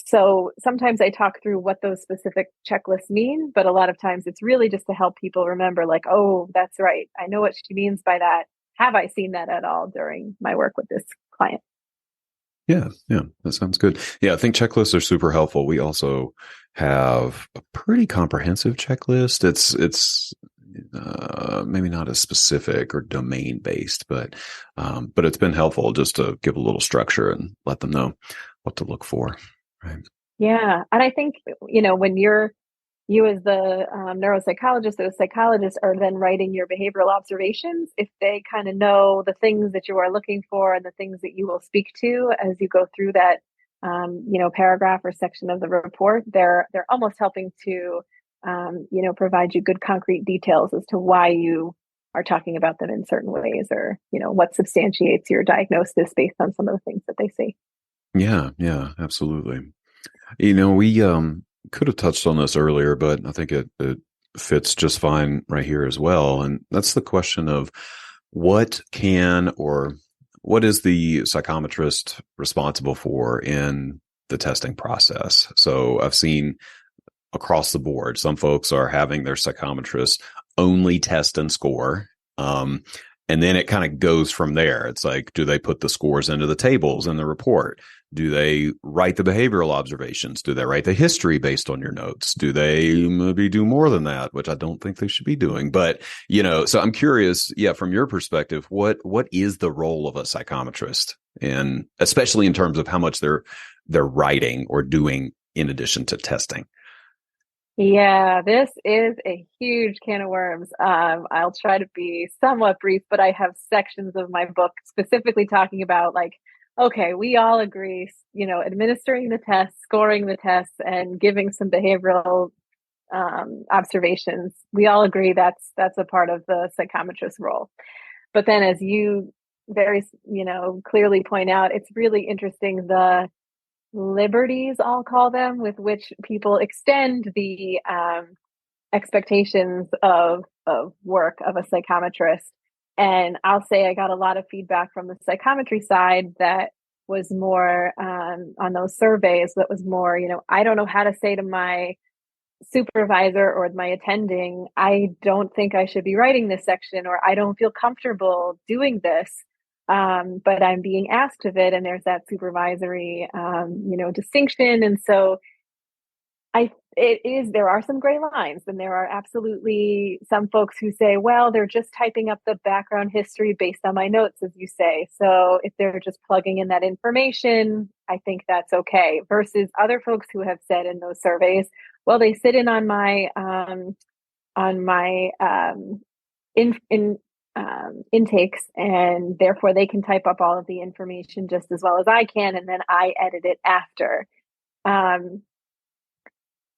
So sometimes I talk through what those specific checklists mean, but a lot of times it's really just to help people remember like, oh, that's right. I know what she means by that. Have I seen that at all during my work with this client? Yeah, that sounds good. Yeah, I think checklists are super helpful. We also have a pretty comprehensive checklist. It's maybe not as specific or domain based, but it's been helpful just to give a little structure and let them know what to look for. Right. Yeah, and I think when you as the neuropsychologist, those psychologists are then writing your behavioral observations. If they kind of know the things that you are looking for and the things that you will speak to as you go through that, paragraph or section of the report, they're almost helping to, provide you good concrete details as to why you are talking about them in certain ways, or, what substantiates your diagnosis based on some of the things that they see. Yeah, absolutely. We could have touched on this earlier, but I think it fits just fine right here as well. And that's the question of what can or what is the psychometrist responsible for in the testing process? So I've seen across the board, some folks are having their psychometrists only test and score. And then it kind of goes from there. It's like, do they put the scores into the tables in the report? Do they write the behavioral observations? Do they write the history based on your notes? Do they maybe do more than that, which I don't think they should be doing? But, so I'm curious, from your perspective, what is the role of a psychometrist? And especially in terms of how much they're writing or doing in addition to testing. Yeah, this is a huge can of worms. I'll try to be somewhat brief, but I have sections of my book specifically talking about okay, we all agree, administering the tests, scoring the tests, and giving some behavioral observations. We all agree that's a part of the psychometrist role. But then, as you very, clearly point out, it's really interesting the liberties, I'll call them, with which people extend the expectations of work of a psychometrist. And I'll say I got a lot of feedback from the psychometry side that was more on those surveys that was more, I don't know how to say to my supervisor or my attending, I don't think I should be writing this section, or I don't feel comfortable doing this. But I'm being asked of it, and there's that supervisory, distinction. And so there are some gray lines, and there are absolutely some folks who say, well, they're just typing up the background history based on my notes, as you say. So if they're just plugging in that information, I think that's okay. Versus other folks who have said in those surveys, well, they sit in on my intakes, and therefore they can type up all of the information just as well as I can, and then I edit it after.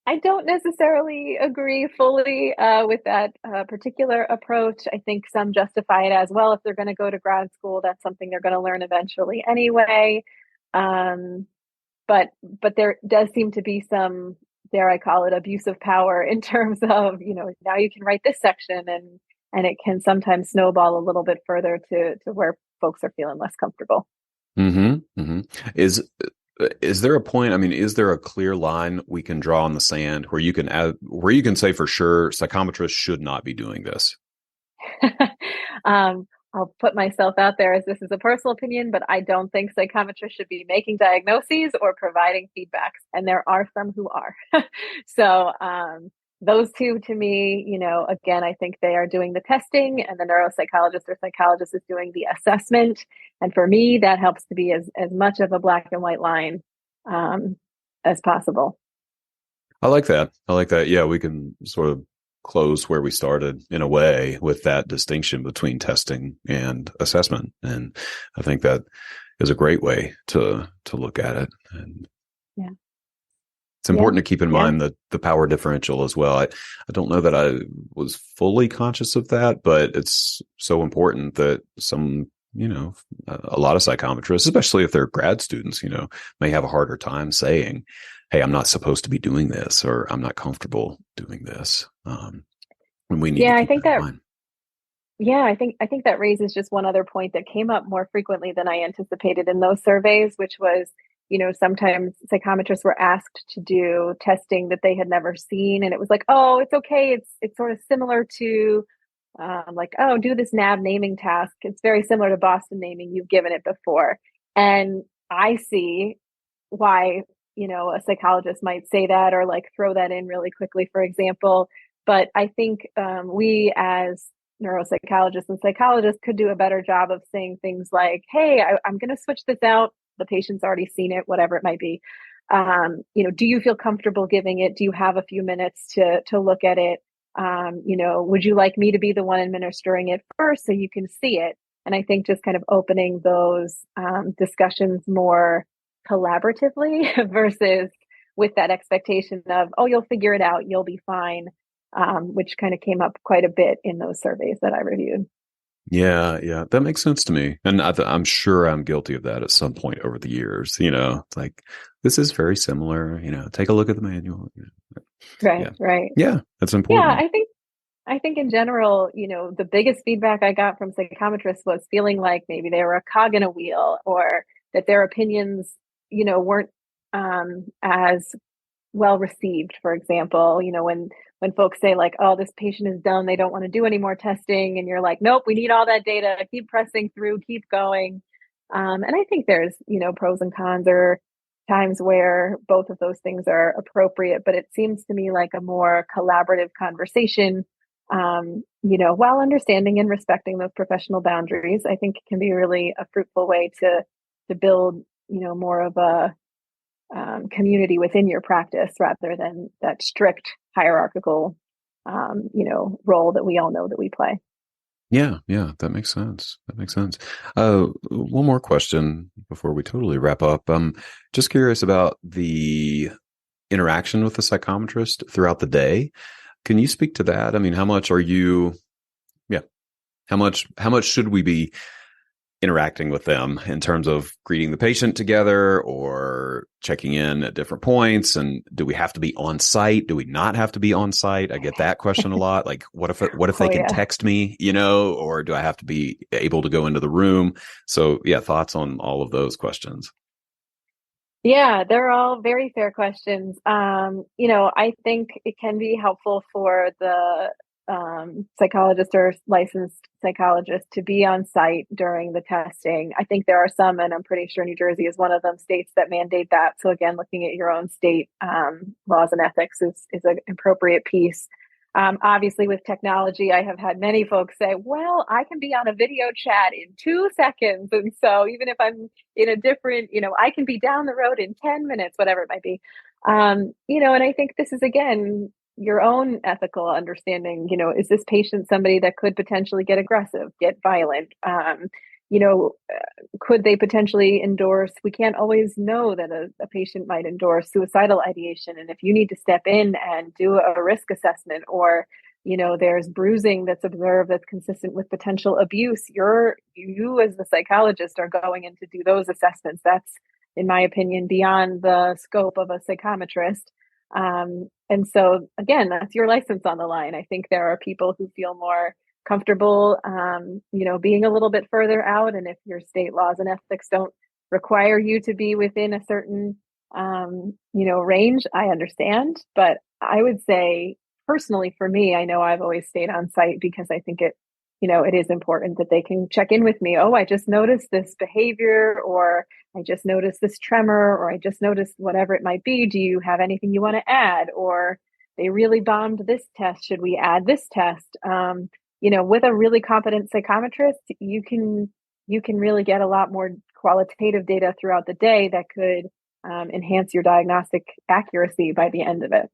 I don't necessarily agree fully with that particular approach. I think some justify it as, well, if they're going to go to grad school, that's something they're going to learn eventually anyway. But there does seem to be some, dare I call it, abuse of power in terms of, now you can write this section, and it can sometimes snowball a little bit further to where folks are feeling less comfortable. Mm-hmm. Mm-hmm. Is there a point? I mean, is there a clear line we can draw in the sand where you can say for sure psychometrists should not be doing this? I'll put myself out there as this is a personal opinion, but I don't think psychometrists should be making diagnoses or providing feedbacks. And there are some who are. So those two, to me, again, I think they are doing the testing, and the neuropsychologist or psychologist is doing the assessment. And for me, that helps to be as much of a black and white line as possible. I like that. Yeah, we can sort of close where we started in a way with that distinction between testing and assessment. And I think that is a great way to look at it. And yeah. It's important to keep in mind the power differential as well. I don't know that I was fully conscious of that, but it's so important that some, a lot of psychometrists, especially if they're grad students, may have a harder time saying, hey, I'm not supposed to be doing this, or I'm not comfortable doing this. And we need to keep that in mind. Yeah, I think that raises just one other point that came up more frequently than I anticipated in those surveys, which was, sometimes psychometrists were asked to do testing that they had never seen. And it was like, oh, it's okay. It's sort of similar to do this NAB naming task. It's very similar to Boston naming. You've given it before. And I see why, a psychologist might say that, or throw that in really quickly, for example. But I think we as neuropsychologists and psychologists could do a better job of saying things like, hey, I'm going to switch this out. The patient's already seen it, whatever it might be. Do you feel comfortable giving it? Do you have a few minutes to look at it? Would you like me to be the one administering it first so you can see it? And I think just kind of opening those discussions more collaboratively versus with that expectation of, oh, you'll figure it out, you'll be fine, which kind of came up quite a bit in those surveys that I reviewed. Yeah, yeah, that makes sense to me, and I'm sure I'm guilty of that at some point over the years. It's like this is very similar. Take a look at the manual. Right, Yeah, right. yeah, that's Yeah, important. I think in general, the biggest feedback I got from psychometrists was feeling like maybe they were a cog in a wheel, or that their opinions, weren't as well received. For example, when folks say like, "Oh, this patient is done, they don't want to do any more testing," and you're like, "Nope, we need all that data. Keep pressing through, keep going." And I think there's pros and cons, or times where both of those things are appropriate. But it seems to me like a more collaborative conversation, while understanding and respecting those professional boundaries, I think can be really a fruitful way to build more of a community within your practice, rather than that strict hierarchical, role that we all know that we play. Yeah, yeah, that makes sense. That makes sense. One more question before we totally wrap up. Just curious about the interaction with the psychometrist throughout the day. Can you speak to that? I mean, how much are you? Yeah, how much should we be interacting with them in terms of greeting the patient together or checking in at different points? And do we have to be on site? Do we not have to be on site? I get that question a lot. Like, what if Oh they can yeah. text me, or do I have to be able to go into the room? So yeah, thoughts on all of those questions. Yeah, they're all very fair questions. I think it can be helpful for the psychologist or licensed psychologist to be on site during the testing. I think there are some, and I'm pretty sure New Jersey is one of them, states that mandate that. So again, looking at your own state laws and ethics is an appropriate piece. Obviously, with technology, I have had many folks say, well, I can be on a video chat in 2 seconds. And so even if I'm in a different, I can be down the road in 10 minutes, whatever it might be. And I think this is, again, your own ethical understanding. Is this patient somebody that could potentially get aggressive, get violent? You know, could they potentially endorse? We can't always know that a patient might endorse suicidal ideation. And if you need to step in and do a risk assessment, or there's bruising that's observed that's consistent with potential abuse, you as the psychologist are going in to do those assessments. That's, in my opinion, beyond the scope of a psychometrist. And so again, that's your license on the line. I think there are people who feel more comfortable, being a little bit further out. And if your state laws and ethics don't require you to be within a certain, range, I understand. But I would say, personally, for me, I know I've always stayed on site because I think it is important that they can check in with me. Oh, I just noticed this behavior, or I just noticed this tremor, or I just noticed whatever it might be. Do you have anything you want to add? Or they really bombed this test. Should we add this test? With a really competent psychometrist, you can really get a lot more qualitative data throughout the day that could enhance your diagnostic accuracy by the end of it.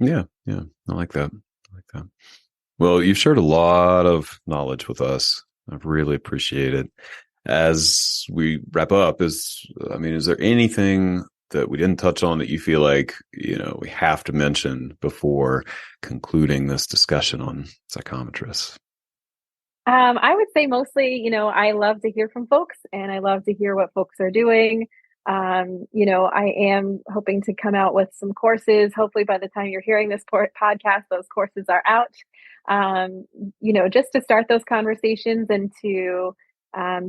Yeah, yeah, I like that. I like that. Well, you've shared a lot of knowledge with us. I really appreciate it. As we wrap up, is there anything that we didn't touch on that you feel like, we have to mention before concluding this discussion on psychometrists? I would say mostly, I love to hear from folks, and I love to hear what folks are doing. I am hoping to come out with some courses. Hopefully by the time you're hearing this podcast, those courses are out. Um, just to start those conversations, and to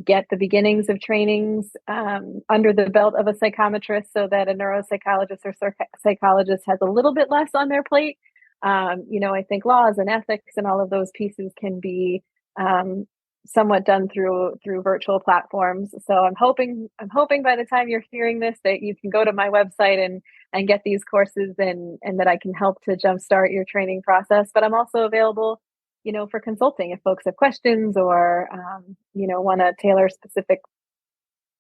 get the beginnings of trainings under the belt of a psychometrist, so that a neuropsychologist or psychologist has a little bit less on their plate. I think laws and ethics and all of those pieces can be um, somewhat done through virtual platforms. So I'm hoping by the time you're hearing this that you can go to my website and get these courses, and that I can help to jumpstart your training process. But I'm also available, for consulting if folks have questions, or want to tailor specific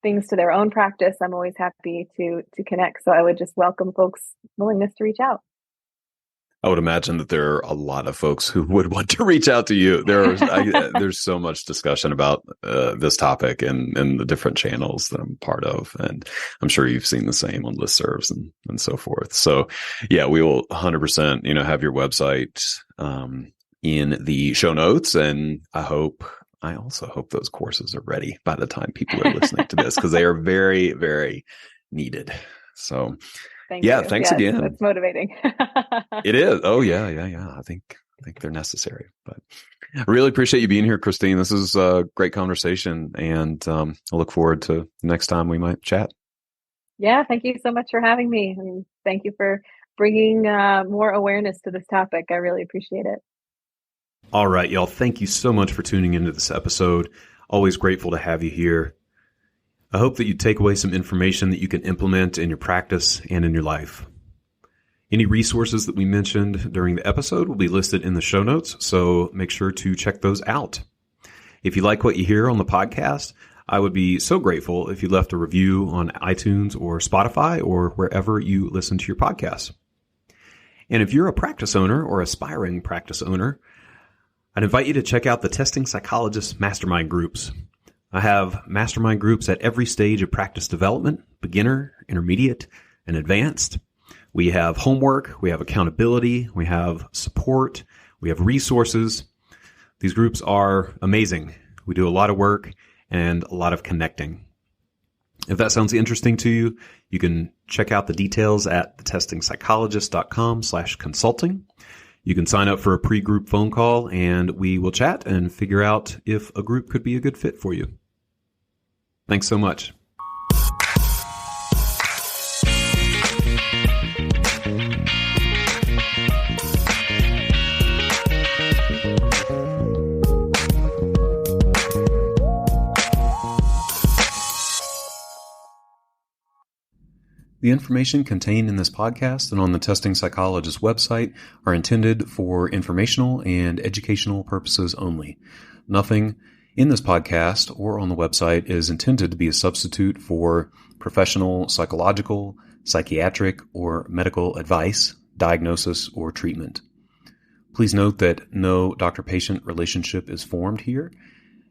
things to their own practice. I'm always happy to connect. So I would just welcome folks' willingness to reach out. I would imagine that there are a lot of folks who would want to reach out to you. There's so much discussion about this topic and the different channels that I'm part of. And I'm sure you've seen the same on listservs and so forth. So yeah, we will 100%, have your website in the show notes. And I hope I also hope those courses are ready by the time people are listening to this, because they are very, very needed. So Thank you. Thanks Yes, again. that's motivating. It is. Oh yeah. I think they're necessary, but I really appreciate you being here, Christine. This is a great conversation, and I look forward to the next time we might chat. Yeah, thank you so much for having me, and thank you for bringing more awareness to this topic. I really appreciate it. All right, y'all. Thank you so much for tuning into this episode. Always grateful to have you here. I hope that you take away some information that you can implement in your practice and in your life. Any resources that we mentioned during the episode will be listed in the show notes, so make sure to check those out. If you like what you hear on the podcast, I would be so grateful if you left a review on iTunes or Spotify or wherever you listen to your podcasts. And if you're a practice owner or aspiring practice owner, I'd invite you to check out the Testing Psychologists mastermind groups. I have mastermind groups at every stage of practice development: beginner, intermediate, and advanced. We have homework, we have accountability, we have support, we have resources. These groups are amazing. We do a lot of work and a lot of connecting. If that sounds interesting to you, you can check out the details at thetestingpsychologist.com/consulting. You can sign up for a pre-group phone call, and we will chat and figure out if a group could be a good fit for you. Thanks so much. The information contained in this podcast and on the Testing Psychologist website are intended for informational and educational purposes only. Nothing in this podcast or on the website is intended to be a substitute for professional psychological, psychiatric, or medical advice, diagnosis, or treatment. Please note that no doctor-patient relationship is formed here,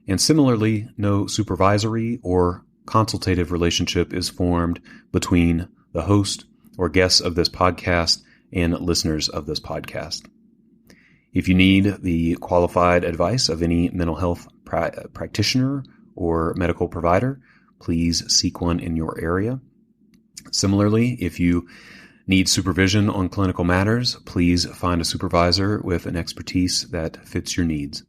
and similarly, no supervisory or consultative relationship is formed between the host or guests of this podcast and listeners of this podcast. If you need the qualified advice of any mental health practitioner or medical provider, please seek one in your area. Similarly, if you need supervision on clinical matters, please find a supervisor with an expertise that fits your needs.